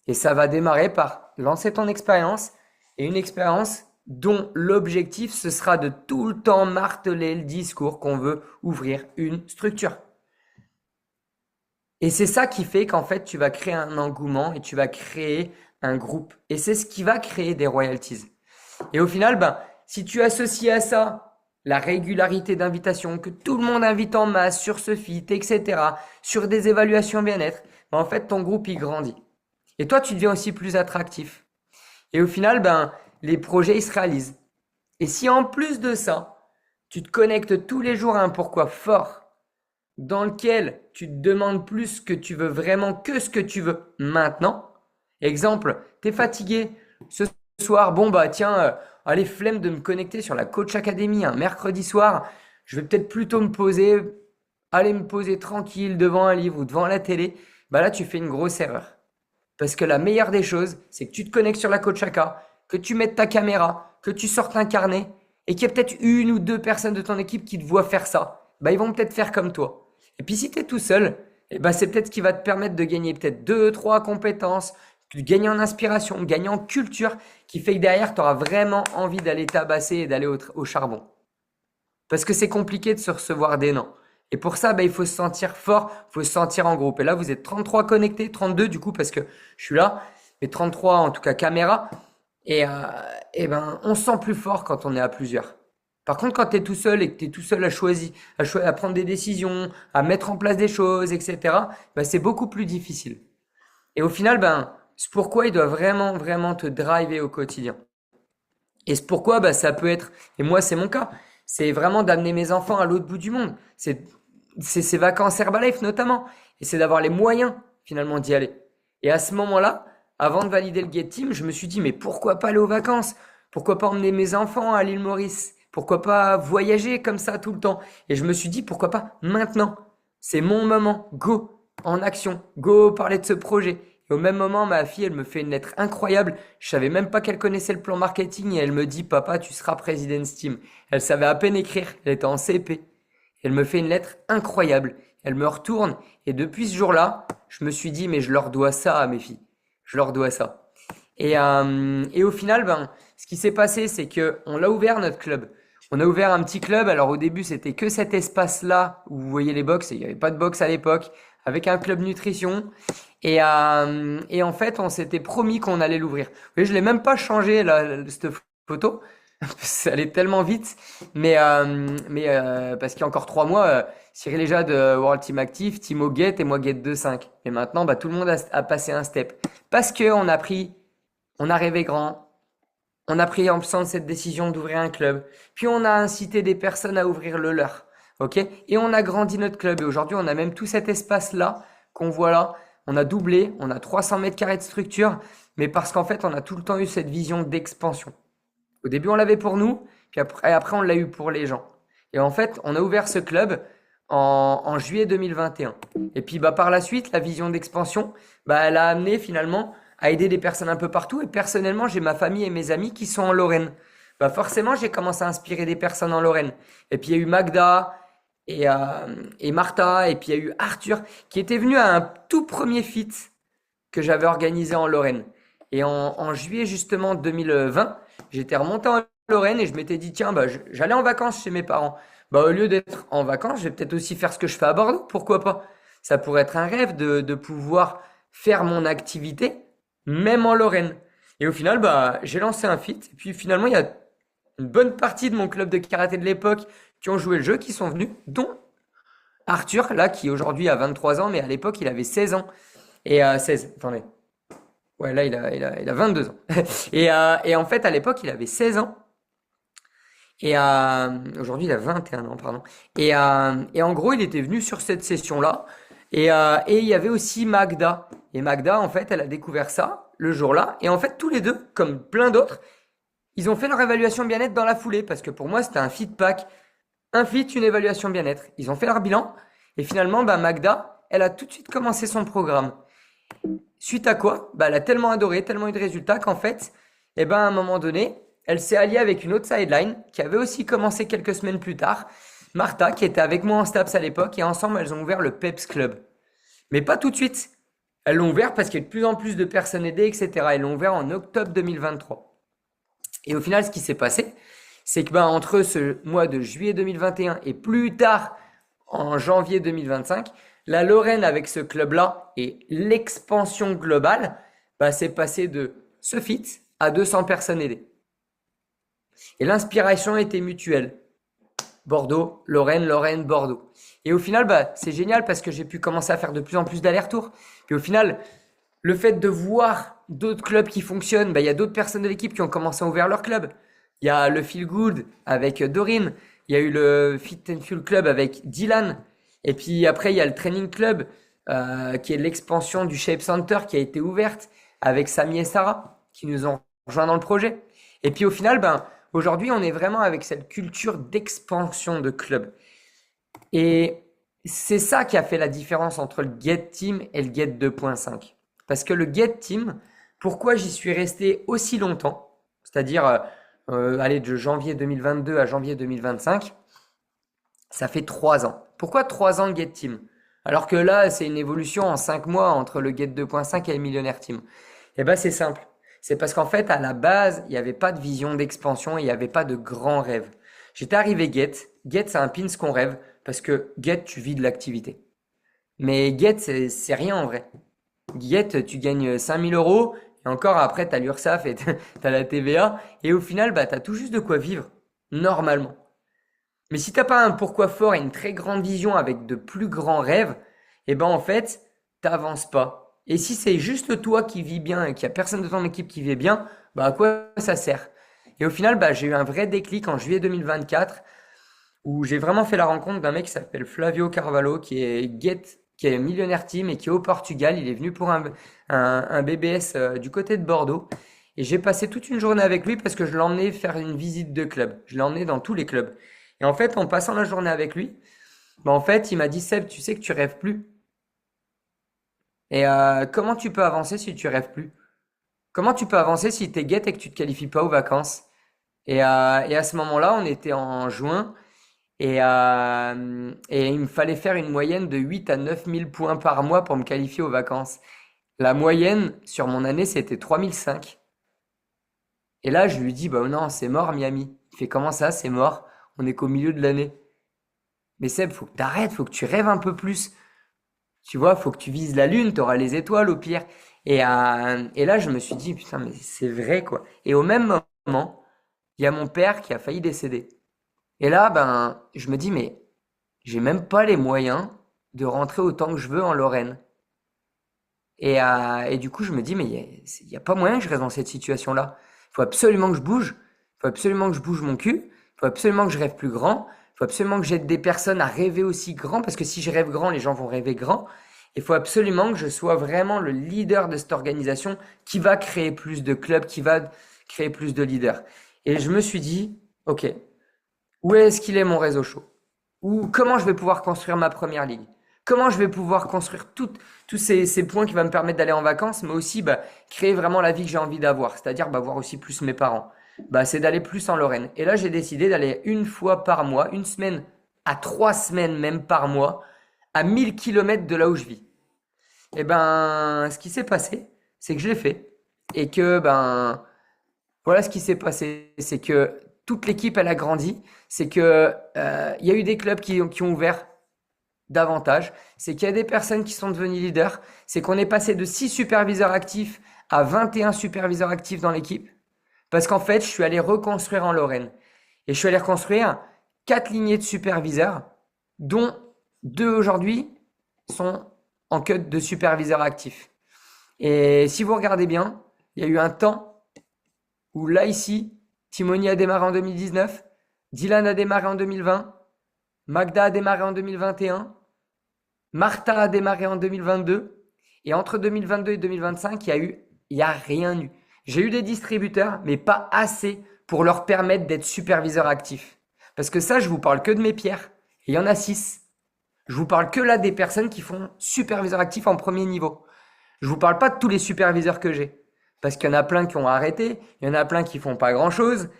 S2: Et ça va démarrer par lancer ton expérience et une expérience dont l'objectif, ce sera de tout le temps marteler le discours qu'on veut ouvrir une structure. Et c'est ça qui fait qu'en fait, tu vas créer un engouement et tu vas créer un groupe. Et c'est ce qui va créer des royalties. Et au final, ben, si tu associes à ça la régularité d'invitation, que tout le monde invite en masse sur ce feed, etc., sur des évaluations bien-être, ben, en fait, ton groupe, il grandit. Et toi, tu deviens aussi plus attractif. Et au final, ben, les projets, ils se réalisent. Et si en plus de ça, tu te connectes tous les jours à un pourquoi fort, dans lequel tu te demandes plus ce que tu veux vraiment que ce que tu veux maintenant. Exemple, t'es fatigué ce soir, bon bah tiens, allez, flemme de me connecter sur la Coach Academy un mercredi soir, je vais peut-être plutôt me poser, aller me poser tranquille devant un livre ou devant la télé. Bah là, tu fais une grosse erreur. Parce que la meilleure des choses, c'est que tu te connectes sur la Coach Aka, que tu mettes ta caméra, que tu sortes un carnet et qu'il y a peut-être une ou deux personnes de ton équipe qui te voient faire ça. Bah, ils vont peut-être faire comme toi. Et puis si tu es tout seul, eh ben, c'est peut-être ce qui va te permettre de gagner peut-être deux, trois compétences, de gagner en inspiration, de gagner en culture, qui fait que derrière, tu auras vraiment envie d'aller tabasser et d'aller au charbon. Parce que c'est compliqué de se recevoir des noms. Et pour ça, bah, il faut se sentir fort, il faut se sentir en groupe. Et là, vous êtes 33 connectés, 32 du coup, parce que je suis là, mais 33 en tout cas caméra. Et ben, on se sent plus fort quand on est à plusieurs. Par contre, quand tu es tout seul et que tu es tout seul à prendre des décisions, à mettre en place des choses, etc., ben, c'est beaucoup plus difficile. Et au final, ben, c'est pourquoi il doit vraiment, vraiment te driver au quotidien. Et c'est pourquoi ben, ça peut être, et moi c'est mon cas, c'est vraiment d'amener mes enfants à l'autre bout du monde. C'est ces vacances Herbalife notamment. Et c'est d'avoir les moyens finalement d'y aller. Et à ce moment-là, avant de valider le Get Team, je me suis dit, mais pourquoi pas aller aux vacances? Pourquoi pas emmener mes enfants à l'île Maurice? Pourquoi pas voyager comme ça tout le temps? Et je me suis dit, pourquoi pas maintenant? C'est mon moment. Go en action. Go parler de ce projet. Et au même moment, ma fille, elle me fait une lettre incroyable. Je savais même pas qu'elle connaissait le plan marketing et elle me dit, papa, tu seras président Team. Elle savait à peine écrire. Elle était en CP. Elle me fait une lettre incroyable. Elle me retourne et depuis ce jour-là, je me suis dit, mais je leur dois ça à mes filles. Je leur dois ça. Et au final, ben, ce qui s'est passé, c'est que on l'a ouvert notre club. On a ouvert un petit club. Alors au début, c'était que cet espace-là où vous voyez les box. Et il n'y avait pas de box à l'époque, avec un club nutrition. Et en fait, on s'était promis qu'on allait l'ouvrir. Vous voyez, je l'ai même pas changé cette photo. Ça allait tellement vite, mais parce qu'il y a encore 3 mois, Cyril et Jade World Team Active, Timo Get et moi Get 2.5. Et maintenant, bah, tout le monde a passé un step. Parce que on a rêvé grand, on a pris ensemble cette décision d'ouvrir un club, puis on a incité des personnes à ouvrir le leur, ok? Et on a grandi notre club. Et aujourd'hui, on a même tout cet espace-là qu'on voit là. On a doublé, on a 300 mètres carrés de structure, mais parce qu'en fait, on a tout le temps eu cette vision d'expansion. Au début, on l'avait pour nous, puis après, on l'a eu pour les gens. Et en fait, on a ouvert ce club en juillet 2021. Et puis, bah, par la suite, la vision d'expansion, bah, elle a amené finalement à aider des personnes un peu partout. Et personnellement, j'ai ma famille et mes amis qui sont en Lorraine. Bah, forcément, j'ai commencé à inspirer des personnes en Lorraine. Et puis, il y a eu Magda et Martha, et puis il y a eu Arthur, qui était venu à un tout premier feat que j'avais organisé en Lorraine. Et en juillet, justement, 2020, j'étais remonté en Lorraine et je m'étais dit, tiens, bah, j'allais en vacances chez mes parents. Bah, au lieu d'être en vacances, je vais peut-être aussi faire ce que je fais à Bordeaux. Pourquoi pas? Ça pourrait être un rêve de pouvoir faire mon activité, même en Lorraine. Et au final, bah, j'ai lancé un fit. Et puis finalement, il y a une bonne partie de mon club de karaté de l'époque qui ont joué le jeu, qui sont venus, dont Arthur, là, qui aujourd'hui a 23 ans, mais à l'époque, il avait 16 ans. Et 16, attendez. Ouais, là, il a 22 ans. Et en fait, à l'époque, il avait 16 ans. Aujourd'hui, il a 21 ans, pardon. Et en gros, il était venu sur cette session-là. Et il y avait aussi Magda. Et Magda, en fait, elle a découvert ça le jour-là. Et en fait, tous les deux, comme plein d'autres, ils ont fait leur évaluation bien-être dans la foulée. Parce que pour moi, c'était un feedback. Un fit, une évaluation bien-être. Ils ont fait leur bilan. Et finalement, bah, Magda, elle a tout de suite commencé son programme. Suite à quoi, bah, elle a tellement adoré, tellement eu de résultats qu'en fait, eh ben, à un moment donné, elle s'est alliée avec une autre sideline qui avait aussi commencé quelques semaines plus tard, Martha, qui était avec moi en STAPS à l'époque, et ensemble, elles ont ouvert le PEPS Club. Mais pas tout de suite. Elles l'ont ouvert parce qu'il y a de plus en plus de personnes aidées, etc. Elles l'ont ouvert en octobre 2023. Et au final, ce qui s'est passé, c'est que ben, entre ce mois de juillet 2021 et plus tard, en janvier 2025, la Lorraine avec ce club-là et l'expansion globale, bah, c'est passé de ce fit à 200 personnes aidées. Et l'inspiration était mutuelle. Bordeaux, Lorraine, Lorraine, Bordeaux. Et au final, bah, c'est génial parce que j'ai pu commencer à faire de plus en plus d'allers-retours. Puis au final, le fait de voir d'autres clubs qui fonctionnent, bah, il y a d'autres personnes de l'équipe qui ont commencé à ouvrir leur club. Il y a le Feel Good avec Dorine. Il y a eu le Fit and Fuel Club avec Dylan. Et puis après, il y a le Training Club, qui est l'expansion du Shape Center qui a été ouverte avec Samy et Sarah, qui nous ont rejoints dans le projet. Et puis au final, ben, aujourd'hui, on est vraiment avec cette culture d'expansion de club. Et c'est ça qui a fait la différence entre le Get Team et le Get 2.5. Parce que le Get Team, pourquoi j'y suis resté aussi longtemps, c'est-à-dire allez, de janvier 2022 à janvier 2025, ça fait 3 ans. Pourquoi 3 ans de Get Team? Alors que là, c'est une évolution en 5 mois entre le Get 2.5 et le Millionnaire Team. Eh ben, c'est simple. C'est parce qu'en fait, à la base, il n'y avait pas de vision d'expansion, il n'y avait pas de grands rêves. J'étais arrivé Get. Get, c'est un pins qu'on rêve parce que Get, tu vis de l'activité. Mais Get, c'est rien en vrai. Get, tu gagnes 5000 euros et encore après, tu as l'URSSAF et tu as la TVA. Et au final, bah, tu as tout juste de quoi vivre, normalement. Mais si t'as pas un pourquoi fort et une très grande vision avec de plus grands rêves, eh ben en fait, t'avances pas. Et si c'est juste toi qui vis bien et qu'il y a personne de ton équipe qui vit bien, bah à quoi ça sert? Et au final, bah j'ai eu un vrai déclic en juillet 2024 où j'ai vraiment fait la rencontre d'un mec qui s'appelle Flavio Carvalho qui est millionnaire team et qui est au Portugal. Il est venu pour un BBS du côté de Bordeaux. Et j'ai passé toute une journée avec lui parce que je l'emmenais faire une visite de club. Je l'emmenais dans tous les clubs. Et en fait, en passant la journée avec lui, bah en fait, il m'a dit, Seb, tu sais que tu rêves plus. Et comment tu peux avancer si tu rêves plus? Comment tu peux avancer si t'es guette et que tu te qualifies pas aux vacances? Et à ce moment-là, on était en juin et il me fallait faire une moyenne de 8 à 9 000 points par mois pour me qualifier aux vacances. La moyenne sur mon année, c'était 3005. Et là, je lui dis, bah non, c'est mort, Miami. Il fait comment ça, c'est mort? On est qu'au milieu de l'année. Mais Seb, faut que t'arrêtes, faut que tu rêves un peu plus. Tu vois, faut que tu vises la lune, t'auras les étoiles au pire. Et là, je me suis dit, putain, mais c'est vrai, quoi. Et au même moment, il y a mon père qui a failli décéder. Et là, ben, je me dis, mais j'ai même pas les moyens de rentrer autant que je veux en Lorraine. Et du coup, je me dis, mais il y a pas moyen que je reste dans cette situation-là. Il faut absolument que je bouge. Il faut absolument que je bouge mon cul. Il faut absolument que je rêve plus grand. Il faut absolument que j'aide des personnes à rêver aussi grand. Parce que si je rêve grand, les gens vont rêver grand. Il faut absolument que je sois vraiment le leader de cette organisation qui va créer plus de clubs, qui va créer plus de leaders. Et je me suis dit, OK, où est-ce qu'il est mon réseau chaud? Ou comment je vais pouvoir construire ma première ligue? Comment je vais pouvoir construire tous ces points qui vont me permettre d'aller en vacances, mais aussi bah, créer vraiment la vie que j'ai envie d'avoir, c'est-à-dire bah, voir aussi plus mes parents. Bah, c'est d'aller plus en Lorraine. Et là, j'ai décidé d'aller une fois par mois, une semaine à 3 semaines même par mois, à 1000 kilomètres de là où je vis. Et ben, ce qui s'est passé, c'est que je l'ai fait. Et que, ben, voilà ce qui s'est passé. C'est que toute l'équipe, elle a grandi. C'est que, il y a eu des clubs qui ont ouvert davantage. C'est qu'il y a des personnes qui sont devenues leaders. C'est qu'on est passé de 6 superviseurs actifs à 21 superviseurs actifs dans l'équipe. Parce qu'en fait, je suis allé reconstruire en Lorraine. Et je suis allé reconstruire 4 lignées de superviseurs, dont 2 aujourd'hui sont en cut de superviseur actif. Et si vous regardez bien, il y a eu un temps où là, ici, Timoni a démarré en 2019, Dylan a démarré en 2020, Magda a démarré en 2021, Martha a démarré en 2022, et entre 2022 et 2025, il y a rien eu. J'ai eu des distributeurs, mais pas assez pour leur permettre d'être superviseur actif. Parce que ça, je vous parle que de mes pierres. Et il y en a 6. Je vous parle que là des personnes qui font superviseur actif en premier niveau. Je vous parle pas de tous les superviseurs que j'ai. Parce qu'il y en a plein qui ont arrêté, il y en a plein qui font pas grand chose,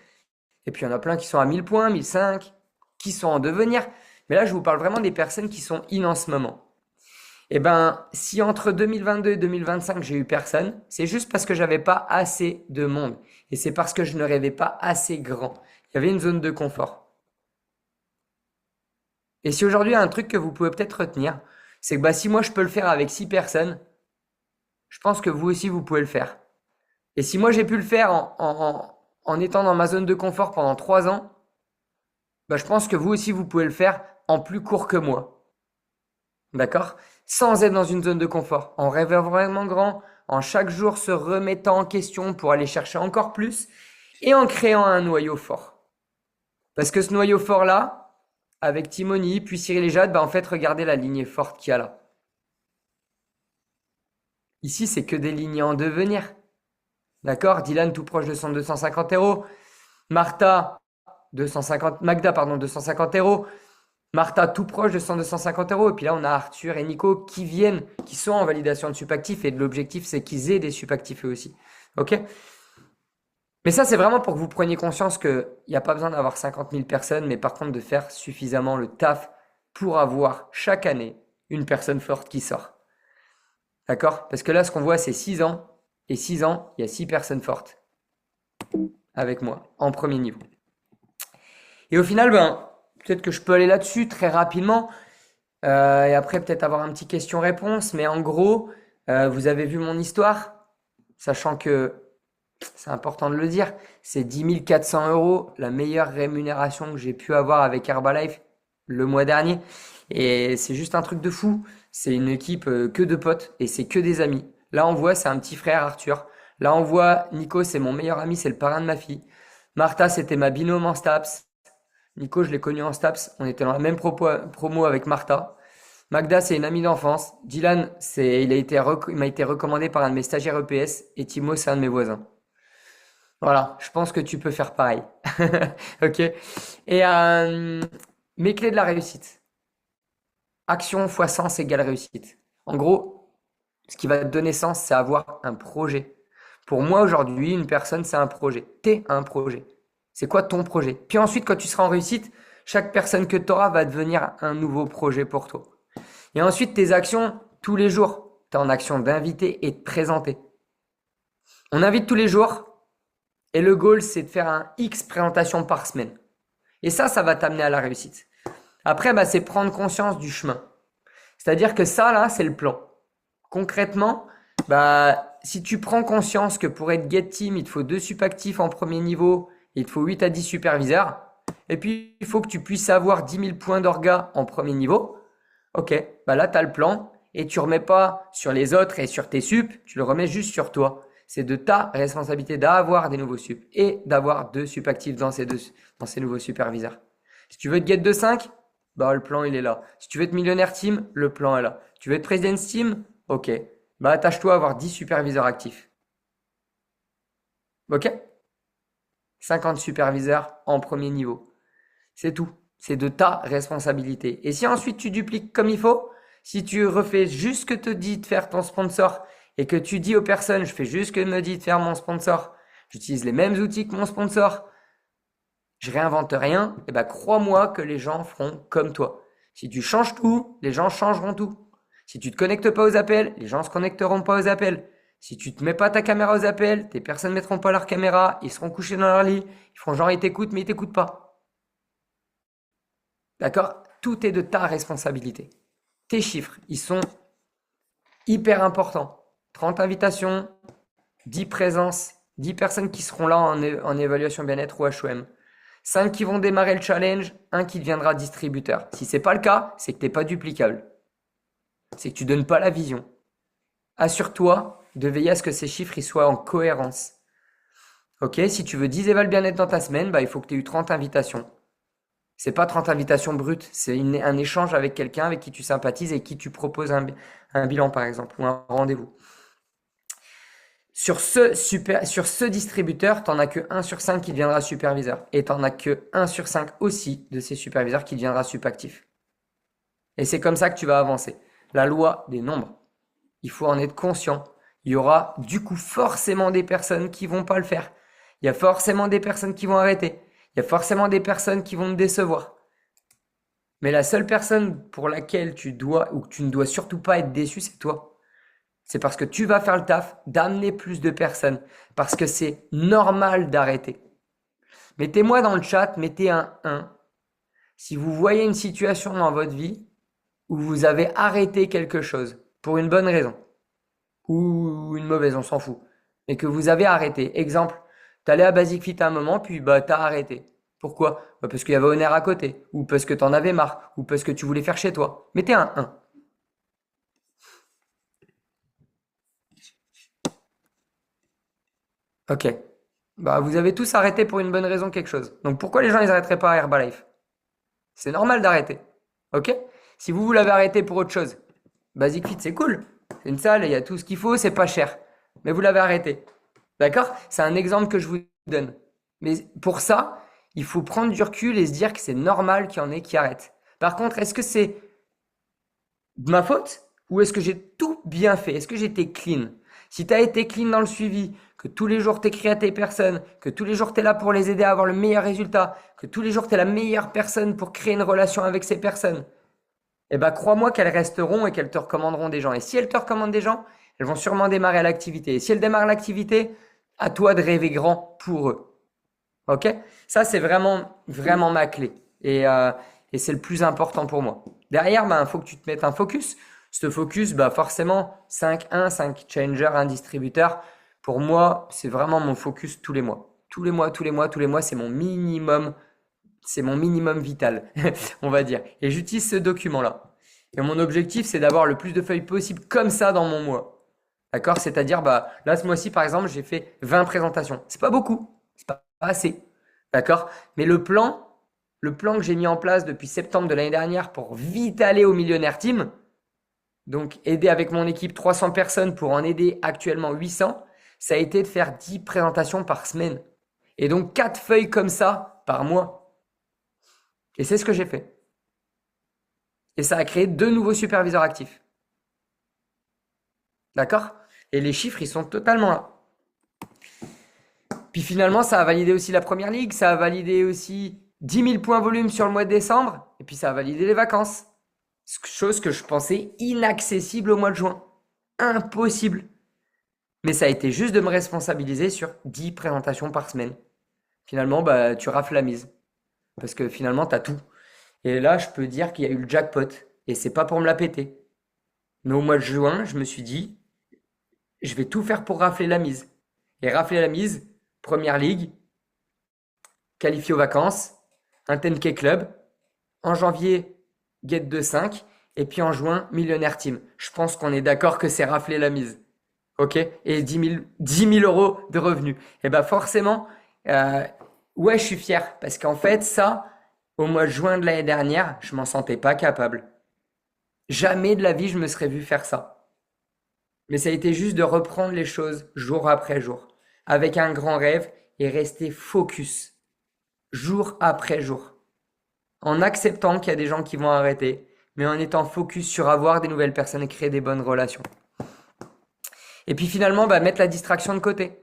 S2: et puis il y en a plein qui sont à 1000 points, 1005, qui sont en devenir. Mais là, je vous parle vraiment des personnes qui sont in en ce moment. Eh ben, si entre 2022 et 2025, j'ai eu personne, c'est juste parce que j'avais pas assez de monde. Et c'est parce que je ne rêvais pas assez grand. Il y avait une zone de confort. Et si aujourd'hui, il y a un truc que vous pouvez peut-être retenir, c'est que bah, si moi je peux le faire avec 6 personnes, je pense que vous aussi, vous pouvez le faire. Et si moi j'ai pu le faire en étant dans ma zone de confort pendant 3 ans, bah, je pense que vous aussi, vous pouvez le faire en plus court que moi. D'accord? Sans être dans une zone de confort, en rêvant vraiment grand, en chaque jour se remettant en question pour aller chercher encore plus et en créant un noyau fort. Parce que ce noyau fort-là, avec Timoni, puis Cyril et Jade, bah en fait, regardez la lignée forte qu'il y a là. Ici, c'est que des lignées en devenir. D'accord? Dylan tout proche de son 250 euros. Magda, 250 euros. Martha tout proche de 250 euros. Et puis là, on a Arthur et Nico qui viennent, qui sont en validation de subactifs. Et l'objectif, c'est qu'ils aient des subactifs eux aussi. OK? Mais ça, c'est vraiment pour que vous preniez conscience qu'il n'y a pas besoin d'avoir 50 000 personnes, mais par contre de faire suffisamment le taf pour avoir chaque année une personne forte qui sort. D'accord? Parce que là, ce qu'on voit, c'est 6 ans. Et 6 ans, il y a 6 personnes fortes avec moi en premier niveau. Et au final, ben, peut-être que je peux aller là-dessus très rapidement. Et après, peut-être avoir un petit question-réponse. Mais en gros, vous avez vu mon histoire, sachant que c'est important de le dire, c'est 10 400 euros, la meilleure rémunération que j'ai pu avoir avec Herbalife le mois dernier. Et c'est juste un truc de fou. C'est une équipe que de potes et c'est que des amis. Là, on voit, c'est un petit frère Arthur. Là, on voit Nico, c'est mon meilleur ami, c'est le parrain de ma fille. Martha, c'était ma binôme en STAPS. Nico, je l'ai connu en STAPS. On était dans la même promo avec Martha. Magda, c'est une amie d'enfance. Dylan, il m'a été recommandé par un de mes stagiaires EPS. Et Timo, c'est un de mes voisins. Voilà, je pense que tu peux faire pareil. Ok. Et mes clés de la réussite. Action fois sens égale réussite. En gros, ce qui va te donner sens, c'est avoir un projet. Pour moi, aujourd'hui, une personne, c'est un projet. T'es un projet. C'est quoi ton projet? Puis ensuite, quand tu seras en réussite, chaque personne que tu auras va devenir un nouveau projet pour toi. Et ensuite, tes actions, tous les jours, tu es en action d'inviter et de présenter. On invite tous les jours et le goal, c'est de faire un X présentation par semaine. Et ça va t'amener à la réussite. Après, bah, c'est prendre conscience du chemin. C'est-à-dire que ça, là, c'est le plan. Concrètement, bah, si tu prends conscience que pour être Get Team, il te faut 2 subactifs en premier niveau, il te faut 8 à 10 superviseurs, et puis il faut que tu puisses avoir 10 000 points d'orga en premier niveau, ok, bah là, tu as le plan, et tu remets pas sur les autres et sur tes sups, tu le remets juste sur toi. C'est de ta responsabilité d'avoir des nouveaux sups et d'avoir 2 subactifs dans ces nouveaux superviseurs. Si tu veux te get de 5, bah, le plan, il est là. Si tu veux être millionnaire team, le plan est là. Tu veux être president team, ok. Bah, attache-toi à avoir 10 superviseurs actifs. Ok? 50 superviseurs en premier niveau. C'est tout. C'est de ta responsabilité. Et si ensuite tu dupliques comme il faut, si tu refais juste ce que te dit de faire ton sponsor et que tu dis aux personnes, je fais juste ce que me dit de faire mon sponsor, j'utilise les mêmes outils que mon sponsor, je réinvente rien, et ben crois-moi que les gens feront comme toi. Si tu changes tout, les gens changeront tout. Si tu te connectes pas aux appels, les gens se connecteront pas aux appels. Si tu te mets pas ta caméra aux appels, tes personnes mettront pas leur caméra, ils seront couchés dans leur lit, ils feront genre ils t'écoutent mais ils t'écoutent pas. D'accord? Tout est de ta responsabilité. Tes chiffres, ils sont hyper importants. 30 invitations, 10 présences, 10 personnes qui seront là en évaluation bien-être ou HOM. 5 qui vont démarrer le challenge, 1 qui deviendra distributeur. Si c'est pas le cas, c'est que t'es pas duplicable. C'est que tu donnes pas la vision. Assure-toi de veiller à ce que ces chiffres ils soient en cohérence. Ok, si tu veux 10 évals bien-être dans ta semaine, bah, il faut que tu aies eu 30 invitations. C'est pas 30 invitations brutes, c'est un échange avec quelqu'un avec qui tu sympathises et qui tu proposes un bilan, par exemple, ou un rendez-vous. Sur ce distributeur, tu n'en as que 1 sur 5 qui deviendra superviseur. Et tu n'en as que 1 sur 5 aussi de ces superviseurs qui deviendra subactif. Et c'est comme ça que tu vas avancer. La loi des nombres. Il faut en être conscient. Il y aura du coup forcément des personnes qui vont pas le faire. Il y a forcément des personnes qui vont arrêter. Il y a forcément des personnes qui vont te décevoir. Mais la seule personne pour laquelle tu dois ou que tu ne dois surtout pas être déçu, c'est toi. C'est parce que tu vas faire le taf d'amener plus de personnes. Parce que c'est normal d'arrêter. Mettez-moi dans le chat, mettez un 1. Si vous voyez une situation dans votre vie où vous avez arrêté quelque chose pour une bonne raison ou une mauvaise, on s'en fout, mais que vous avez arrêté. Exemple, t'allais à Basic Fit à un moment, puis bah t'as arrêté. Pourquoi? Bah, parce qu'il y avait Honor à côté, ou parce que t'en avais marre, ou parce que tu voulais faire chez toi. Mettez un 1. Ok. Bah vous avez tous arrêté pour une bonne raison quelque chose. Donc pourquoi les gens ils arrêteraient pas à Herbalife? C'est normal d'arrêter. Ok? Si vous l'avez arrêté pour autre chose, Basic Fit c'est cool. C'est une salle, il y a tout ce qu'il faut, c'est pas cher. Mais vous l'avez arrêté. D'accord? C'est un exemple que je vous donne. Mais pour ça, il faut prendre du recul et se dire que c'est normal qu'il y en ait qui arrêtent. Par contre, est-ce que c'est de ma faute ou est-ce que j'ai tout bien fait? Est-ce que j'étais clean? Si tu as été clean dans le suivi, que tous les jours tu écris à tes personnes, que tous les jours tu es là pour les aider à avoir le meilleur résultat, que tous les jours tu es la meilleure personne pour créer une relation avec ces personnes, eh ben crois-moi qu'elles resteront et qu'elles te recommanderont des gens. Et si elles te recommandent des gens, elles vont sûrement démarrer l'activité. Et si elles démarrent l'activité, à toi de rêver grand pour eux. Ok? Ça, c'est vraiment, vraiment ma clé. Et c'est le plus important pour moi. Derrière, il faut que tu te mettes un focus. Ce focus, forcément, 5 changer, un distributeur. Pour moi, c'est vraiment mon focus tous les mois. Tous les mois, tous les mois, tous les mois, c'est mon minimum. C'est mon minimum vital, on va dire. Et j'utilise ce document-là. Et mon objectif, c'est d'avoir le plus de feuilles possible comme ça dans mon mois. D'accord? C'est-à-dire, là, ce mois-ci, par exemple, j'ai fait 20 présentations. C'est pas beaucoup. C'est pas assez. D'accord? Mais le plan que j'ai mis en place depuis septembre de l'année dernière pour vite aller au Millionnaire Team, donc aider avec mon équipe 300 personnes pour en aider actuellement 800, ça a été de faire 10 présentations par semaine. Et donc 4 feuilles comme ça par mois. Et c'est ce que j'ai fait. Et ça a créé 2 nouveaux superviseurs actifs. D'accord? Et les chiffres, ils sont totalement là. Puis finalement, ça a validé aussi la première ligue, ça a validé aussi 10 000 points volume sur le mois de décembre, et puis ça a validé les vacances. Chose que je pensais inaccessible au mois de juin. Impossible. Mais ça a été juste de me responsabiliser sur 10 présentations par semaine. Finalement, tu rafles la mise. Parce que finalement, tu as tout. Et là, je peux dire qu'il y a eu le jackpot. Et c'est pas pour me la péter. Mais au mois de juin, je me suis dit, je vais tout faire pour rafler la mise. Et rafler la mise, première ligue, qualifié aux vacances, un 10K club. En janvier, get de 5. Et puis en juin, Millionnaire Team. Je pense qu'on est d'accord que c'est rafler la mise. Ok? Et 10 000 euros de revenus. Et forcément, ouais, je suis fier. Parce qu'en fait, ça, au mois de juin de l'année dernière, je m'en sentais pas capable. Jamais de la vie, je me serais vu faire ça. Mais ça a été juste de reprendre les choses jour après jour. Avec un grand rêve et rester focus. Jour après jour. En acceptant qu'il y a des gens qui vont arrêter. Mais en étant focus sur avoir des nouvelles personnes et créer des bonnes relations. Et puis finalement, mettre la distraction de côté.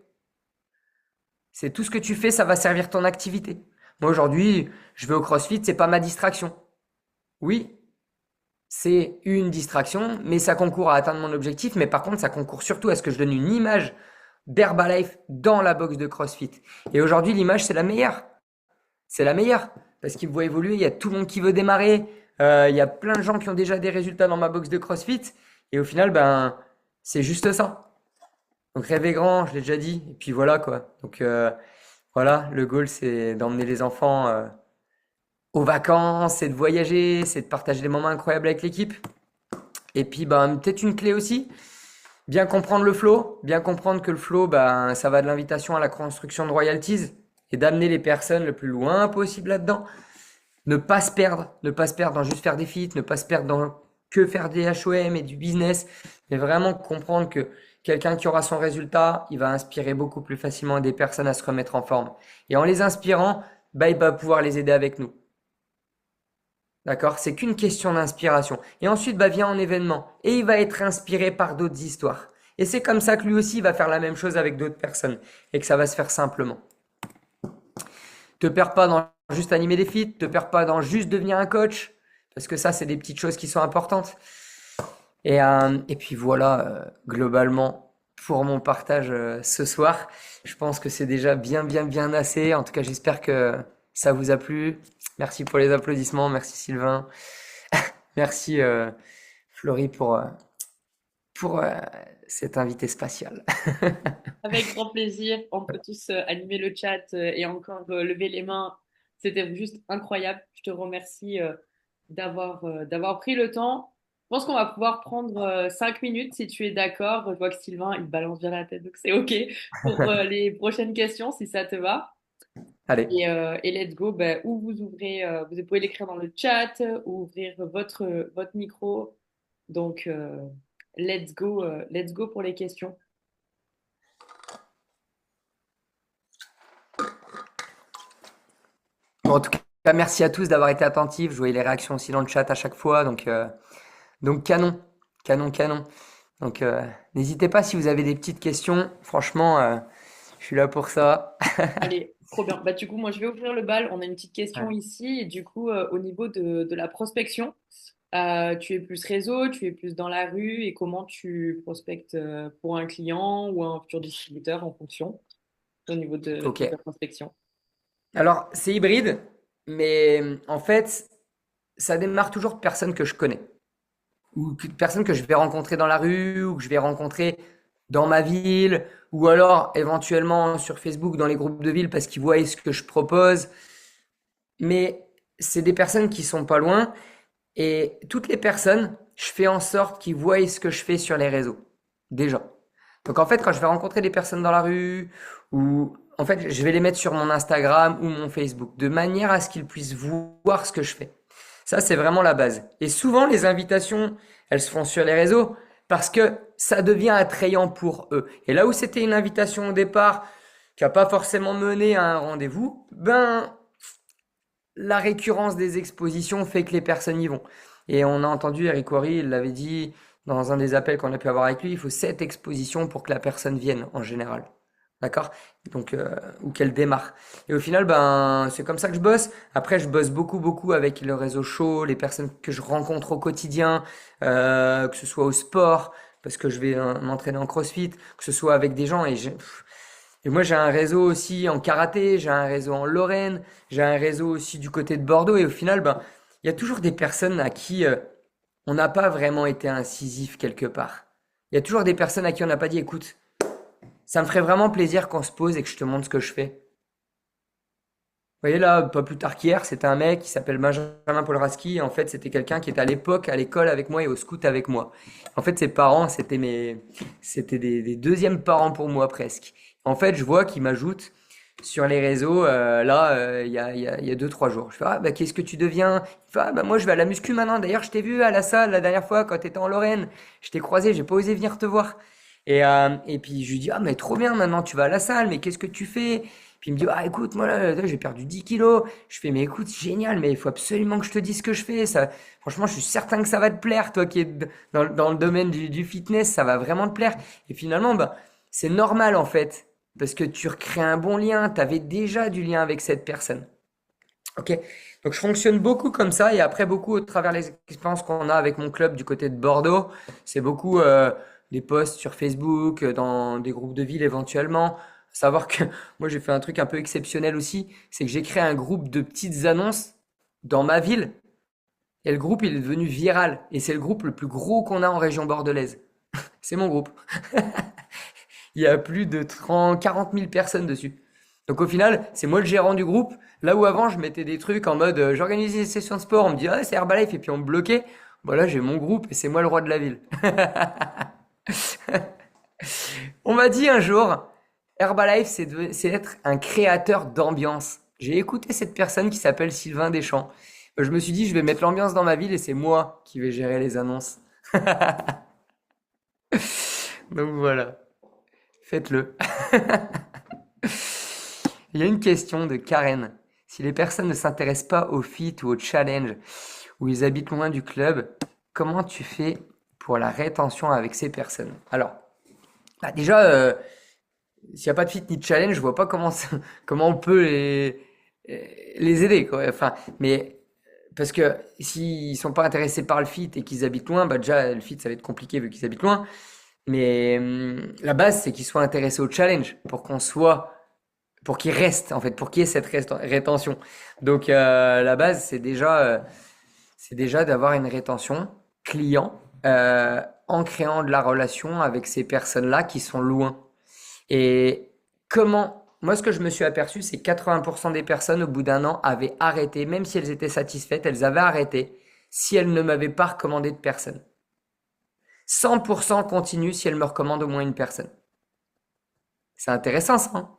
S2: C'est tout ce que tu fais, ça va servir ton activité. Moi aujourd'hui, je vais au CrossFit, c'est pas ma distraction. Oui, c'est une distraction, mais ça concourt à atteindre mon objectif. Mais par contre, ça concourt surtout à ce que je donne une image d'Herbalife dans la box de CrossFit. Et aujourd'hui, l'image, c'est la meilleure. C'est la meilleure. Parce qu'il me voit évoluer, il y a tout le monde qui veut démarrer. Il y a plein de gens qui ont déjà des résultats dans ma box de CrossFit. Et au final, c'est juste ça. Donc rêver grand, je l'ai déjà dit. Et puis voilà quoi. Donc voilà, le goal c'est d'emmener les enfants aux vacances, c'est de voyager, c'est de partager des moments incroyables avec l'équipe. Et puis, ben, peut-être une clé aussi, bien comprendre le flow, bien comprendre que le flow, ben, ça va de l'invitation à la construction de royalties et d'amener les personnes le plus loin possible là-dedans. Ne pas se perdre dans juste faire des feats, ne pas se perdre dans que faire des HOM et du business, mais vraiment comprendre que quelqu'un qui aura son résultat, il va inspirer beaucoup plus facilement des personnes à se remettre en forme. Et en les inspirant, bah, il va pouvoir les aider avec nous. D'accord? C'est qu'une question d'inspiration. Et ensuite, bah, vient en événement. Et il va être inspiré par d'autres histoires. Et c'est comme ça que lui aussi va faire la même chose avec d'autres personnes. Et que ça va se faire simplement. Te perds pas dans juste animer des feats, te perds pas dans juste devenir un coach. Parce que ça, c'est des petites choses qui sont importantes. Et puis voilà, globalement, pour mon partage ce soir, je pense que c'est déjà bien assez. En tout cas, j'espère que ça vous a plu. Merci pour les applaudissements. Merci Sylvain. Merci Florie pour cet invité spatial.
S1: Avec grand plaisir. On peut tous animer le chat et encore lever les mains. C'était juste incroyable. Je te remercie d'avoir pris le temps. Je pense qu'on va pouvoir prendre 5 minutes si tu es d'accord. Je vois que Sylvain, il balance bien la tête, donc c'est OK pour les prochaines questions si ça te va.
S2: Allez.
S1: Et let's go. Ben, ou vous ouvrez, vous pouvez l'écrire dans le chat ou ouvrir votre micro. Donc, let's go pour les questions.
S2: Bon, en tout cas, merci à tous d'avoir été attentifs. Je voyais les réactions aussi dans le chat à chaque fois. Donc canon, canon. Donc n'hésitez pas si vous avez des petites questions. Franchement, je suis là pour ça.
S1: Allez, trop bien. Bah, du coup, moi, je vais ouvrir le bal. On a une petite question
S2: Ouais.
S1: ici. Et du coup, au niveau de la prospection, tu es plus réseau, tu es plus dans la rue et comment tu prospectes pour un client ou un futur distributeur en fonction au niveau
S2: Ok.
S1: de ta prospection.
S2: Alors, c'est hybride, mais en fait, ça démarre toujours de personnes que je connais. Ou de personnes que je vais rencontrer dans la rue, ou que je vais rencontrer dans ma ville, ou alors éventuellement sur Facebook dans les groupes de ville parce qu'ils voient ce que je propose. Mais c'est des personnes qui sont pas loin. Et toutes les personnes, je fais en sorte qu'ils voient ce que je fais sur les réseaux. Déjà. Donc en fait, quand je vais rencontrer des personnes dans la rue, ou en fait, je vais les mettre sur mon Instagram ou mon Facebook, de manière à ce qu'ils puissent voir ce que je fais. Ça, c'est vraiment la base. Et souvent, les invitations, elles se font sur les réseaux parce que ça devient attrayant pour eux. Et là où c'était une invitation au départ, qui n'a pas forcément mené à un rendez-vous, ben, la récurrence des expositions fait que les personnes y vont. Et on a entendu Eric Worre, il l'avait dit dans un des appels qu'on a pu avoir avec lui, il faut 7 expositions pour que la personne vienne en général. D'accord? Donc, ou qu'elle démarre. Et au final, ben, c'est comme ça que je bosse. Après, je bosse beaucoup avec le réseau show, les personnes que je rencontre au quotidien, que ce soit au sport, parce que je vais m'entraîner en CrossFit, que ce soit avec des gens. Et moi, j'ai un réseau aussi en karaté, j'ai un réseau en Lorraine, j'ai un réseau aussi du côté de Bordeaux. Et au final, ben, il y a toujours des personnes à qui on n'a pas vraiment été incisif quelque part. Il y a toujours des personnes à qui on n'a pas dit, écoute, ça me ferait vraiment plaisir qu'on se pose et que je te montre ce que je fais. Vous voyez là, pas plus tard qu'hier, c'était un mec qui s'appelle Benjamin Polraski. En fait, c'était quelqu'un qui était à l'époque à l'école avec moi et au scout avec moi. En fait, ses parents, c'était des deuxièmes parents pour moi presque. En fait, je vois qu'il m'ajoute sur les réseaux là, il y a 2, 3 jours. Je fais ah bah qu'est-ce que tu deviens? Il fait ah bah moi je vais à la muscu maintenant. D'ailleurs, je t'ai vu à la salle la dernière fois quand t'étais en Lorraine. Je t'ai croisé, j'ai pas osé venir te voir. Et puis je lui dis ah mais trop bien maintenant tu vas à la salle, mais qu'est-ce que tu fais? Puis il me dit, ah écoute, moi là, j'ai perdu 10 kilos. Je fais, mais écoute, c'est génial, mais il faut absolument que je te dise ce que je fais. Ça, franchement, je suis certain que ça va te plaire, toi qui es dans le domaine du fitness, ça va vraiment te plaire. Et finalement, bah, c'est normal en fait, parce que tu recrées un bon lien, tu avais déjà du lien avec cette personne. Ok? Donc je fonctionne beaucoup comme ça, et après beaucoup au travers les expériences qu'on a avec mon club du côté de Bordeaux, c'est beaucoup des posts sur Facebook, dans des groupes de ville éventuellement. Savoir que moi j'ai fait un truc un peu exceptionnel aussi, c'est que j'ai créé un groupe de petites annonces dans ma ville et le groupe il est devenu viral et c'est le groupe le plus gros qu'on a en région bordelaise. C'est mon groupe. Il y a plus de 30, 40 000 personnes dessus. Donc au final, c'est moi le gérant du groupe. Là où avant je mettais des trucs en mode j'organisais des sessions de sport, on me dit ah c'est Herbalife et puis on me bloquait. Voilà, j'ai mon groupe et c'est moi le roi de la ville. On m'a dit un jour, Herbalife, c'est être un créateur d'ambiance. J'ai écouté cette personne qui s'appelle Sylvain Deschamps. Je me suis dit, je vais mettre l'ambiance dans ma ville et c'est moi qui vais gérer les annonces. Donc voilà, faites-le. Il y a une question de Karen. Si les personnes ne s'intéressent pas au fit ou au challenge, ou ils habitent loin du club, comment tu fais pour la rétention avec ces personnes? Alors, bah déjà, s'il n'y a pas de fit ni de challenge, je vois pas comment on peut les aider, quoi. Enfin, mais parce que s'ils sont pas intéressés par le fit et qu'ils habitent loin, bah déjà le fit ça va être compliqué vu qu'ils habitent loin. Mais la base c'est qu'ils soient intéressés au challenge pour qu'ils restent en fait, pour qu'il y ait cette rétention. Donc la base c'est déjà d'avoir une rétention client en créant de la relation avec ces personnes-là qui sont loin. Et moi, ce que je me suis aperçu, c'est que 80% des personnes, au bout d'un an, avaient arrêté, même si elles étaient satisfaites, elles avaient arrêté si elles ne m'avaient pas recommandé de personne. 100% continuent si elles me recommandent au moins une personne. C'est intéressant, ça, hein.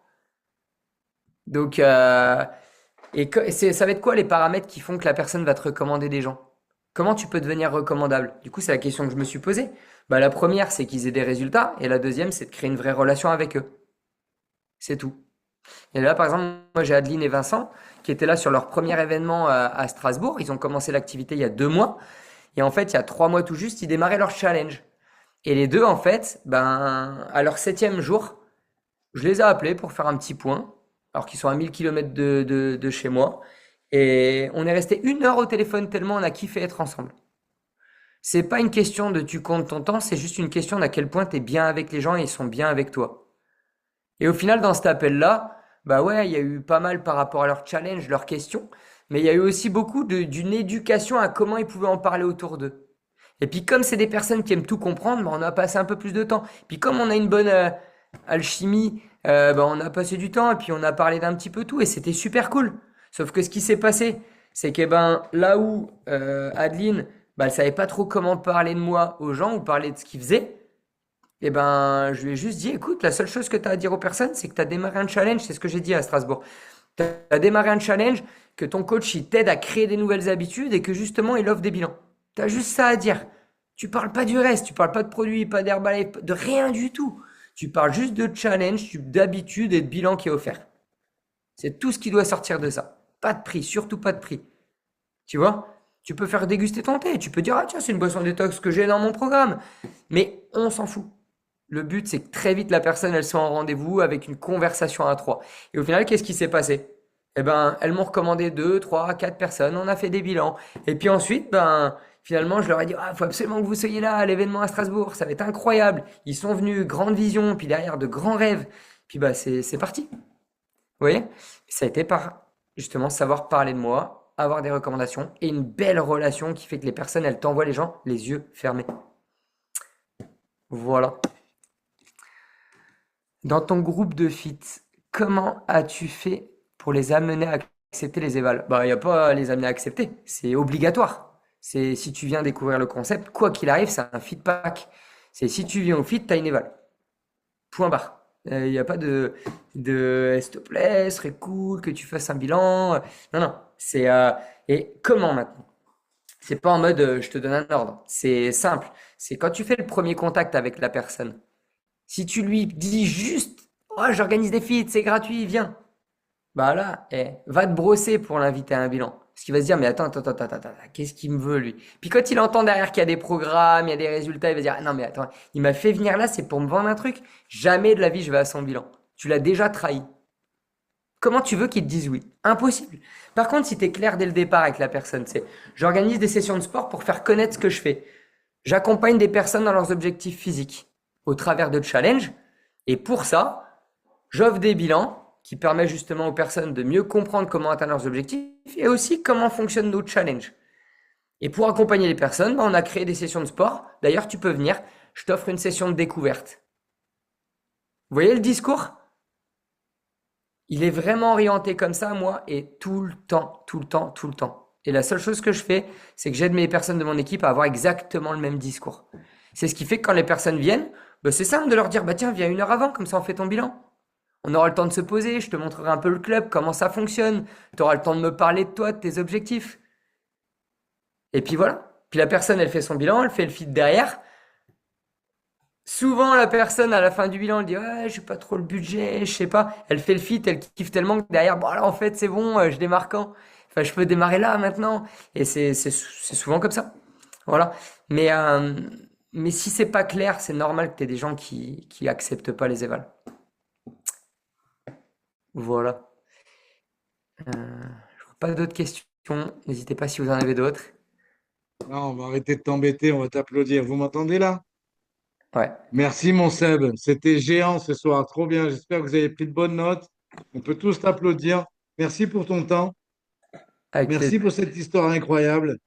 S2: Donc, ça va être quoi les paramètres qui font que la personne va te recommander des gens? Comment tu peux devenir recommandable? Du coup, c'est la question que je me suis posée. Bah, la première, c'est qu'ils aient des résultats, et la deuxième, c'est de créer une vraie relation avec eux. C'est tout. Et là, par exemple, moi j'ai Adeline et Vincent qui étaient là sur leur premier événement à Strasbourg. Ils ont commencé l'activité il y a 2 mois. Et en fait, il y a 3 mois tout juste, ils démarraient leur challenge. Et les deux, en fait, ben, à leur 7e jour, je les ai appelés pour faire un petit point, alors qu'ils sont à 1000 km de chez moi. Et on est resté 1 heure au téléphone tellement on a kiffé être ensemble. C'est pas une question de tu comptes ton temps, c'est juste une question d'à quel point tu es bien avec les gens et ils sont bien avec toi. Et au final, dans cet appel-là, bah ouais, il y a eu pas mal par rapport à leurs challenges, leurs questions, mais il y a eu aussi beaucoup d'une éducation à comment ils pouvaient en parler autour d'eux. Et puis comme c'est des personnes qui aiment tout comprendre, bah on a passé un peu plus de temps. Puis comme on a une bonne alchimie, bah on a passé du temps et puis on a parlé d'un petit peu tout et c'était super cool. Sauf que ce qui s'est passé, c'est que ben là où Adeline, bah elle savait pas trop comment parler de moi aux gens ou parler de ce qu'ils faisaient. Eh ben, je lui ai juste dit, écoute, la seule chose que tu as à dire aux personnes, c'est que tu as démarré un challenge, c'est ce que j'ai dit à Strasbourg. Tu as démarré un challenge, que ton coach il t'aide à créer des nouvelles habitudes et que justement il offre des bilans. Tu as juste ça à dire. Tu parles pas du reste, tu parles pas de produits, pas d'Herbalife, de rien du tout. Tu parles juste de challenge, d'habitude et de bilan qui est offert. C'est tout ce qui doit sortir de ça. Pas de prix, surtout pas de prix. Tu vois? Tu peux faire déguster ton thé, tu peux dire, ah tiens, c'est une boisson détox que j'ai dans mon programme. Mais on s'en fout. Le but, c'est que très vite, la personne, elle soit en rendez-vous avec une conversation à trois. Et au final, qu'est-ce qui s'est passé? Eh ben, elles m'ont recommandé 2, 3, 4 personnes, on a fait des bilans. Et puis ensuite, ben, finalement, je leur ai dit, ah, faut absolument que vous soyez là à l'événement à Strasbourg, ça va être incroyable. Ils sont venus, grande vision, puis derrière, de grands rêves. Puis bah, c'est parti. Vous voyez? Ça a été par, justement, savoir parler de moi, avoir des recommandations et une belle relation qui fait que les personnes, elles t'envoient les gens les yeux fermés. Voilà. Dans ton groupe de fit, comment as-tu fait pour les amener à accepter les évals? Bah, il n'y a pas à les amener à accepter, c'est obligatoire. C'est si tu viens découvrir le concept, quoi qu'il arrive, c'est un fit pack. C'est si tu viens au fit, t'as une éval. Point barre. Il n'y a pas s'il te plaît, ce serait cool que tu fasses un bilan. Non, non. Et comment maintenant? C'est pas en mode je te donne un ordre. C'est simple. C'est quand tu fais le premier contact avec la personne. Si tu lui dis juste, oh, j'organise des feats, c'est gratuit, viens. Bah là, va te brosser pour l'inviter à un bilan. Parce qu'il va se dire, mais attends, qu'est-ce qu'il me veut lui? Puis quand il entend derrière qu'il y a des programmes, il y a des résultats, il va se dire, ah non mais attends, il m'a fait venir là, c'est pour me vendre un truc. Jamais de la vie je vais à son bilan. Tu l'as déjà trahi. Comment tu veux qu'il te dise oui? Impossible. Par contre, si tu es clair dès le départ avec la personne, c'est, j'organise des sessions de sport pour faire connaître ce que je fais. J'accompagne des personnes dans leurs objectifs physiques au travers de challenges. Et pour ça, j'offre des bilans qui permettent justement aux personnes de mieux comprendre comment atteindre leurs objectifs et aussi comment fonctionnent nos challenges. Et pour accompagner les personnes, on a créé des sessions de sport. D'ailleurs, tu peux venir, je t'offre une session de découverte. Vous voyez le discours? Il est vraiment orienté comme ça, moi, et tout le temps, tout le temps, tout le temps. Et la seule chose que je fais, c'est que j'aide mes personnes de mon équipe à avoir exactement le même discours. C'est ce qui fait que quand les personnes viennent, bah, c'est simple de leur dire, bah tiens, viens 1 heure avant, comme ça on fait ton bilan. On aura le temps de se poser, je te montrerai un peu le club, comment ça fonctionne. Tu auras le temps de me parler de toi, de tes objectifs. Et puis voilà. Puis la personne, elle fait son bilan, elle fait le feed derrière. Souvent, la personne, à la fin du bilan, elle dit, ouais, j'ai pas trop le budget, je sais pas. Elle fait le feed, elle kiffe tellement que derrière, bon, alors en fait, c'est bon, je démarre quand? Enfin, je peux démarrer là, maintenant. Et c'est souvent comme ça. Voilà. Mais, euh, mais si c'est pas clair, c'est normal que tu aies des gens qui acceptent pas les évals. Voilà. Je vois pas d'autres questions. N'hésitez pas si vous en avez d'autres.
S3: Non, on va arrêter de t'embêter, on va t'applaudir. Vous m'entendez là?
S2: Ouais.
S3: Merci mon Seb, c'était géant ce soir, trop bien. J'espère que vous avez pris de bonnes notes. On peut tous t'applaudir. Merci pour ton temps.
S2: Avec plaisir.
S3: Merci pour cette histoire incroyable.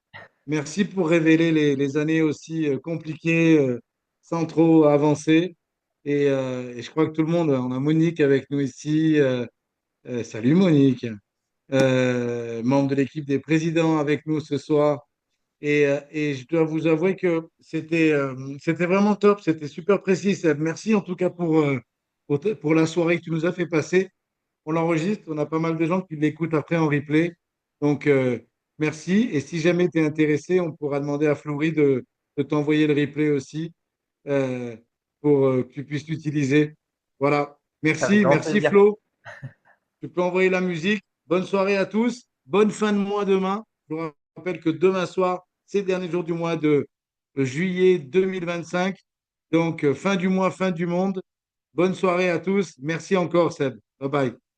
S3: Merci pour révéler les années aussi compliquées sans trop avancer. Et je crois que tout le monde, on a Monique avec nous ici. Salut Monique. Membre de l'équipe des présidents avec nous ce soir. Et je dois vous avouer que c'était vraiment top, c'était super précis, Seb. Merci en tout cas pour la soirée que tu nous as fait passer. On l'enregistre, on a pas mal de gens qui l'écoutent après en replay. Donc, merci. Et si jamais tu es intéressé, on pourra demander à Florie de t'envoyer le replay aussi euh, pour que tu puisses l'utiliser. Voilà.
S2: Avec
S3: Merci,
S2: grand
S3: merci
S2: plaisir.
S3: Flo. Tu peux envoyer la musique. Bonne soirée à tous. Bonne fin de mois demain. Je vous rappelle que demain soir, c'est le dernier jour du mois de juillet 2025. Donc, fin du mois, fin du monde. Bonne soirée à tous. Merci encore, Seb. Bye bye.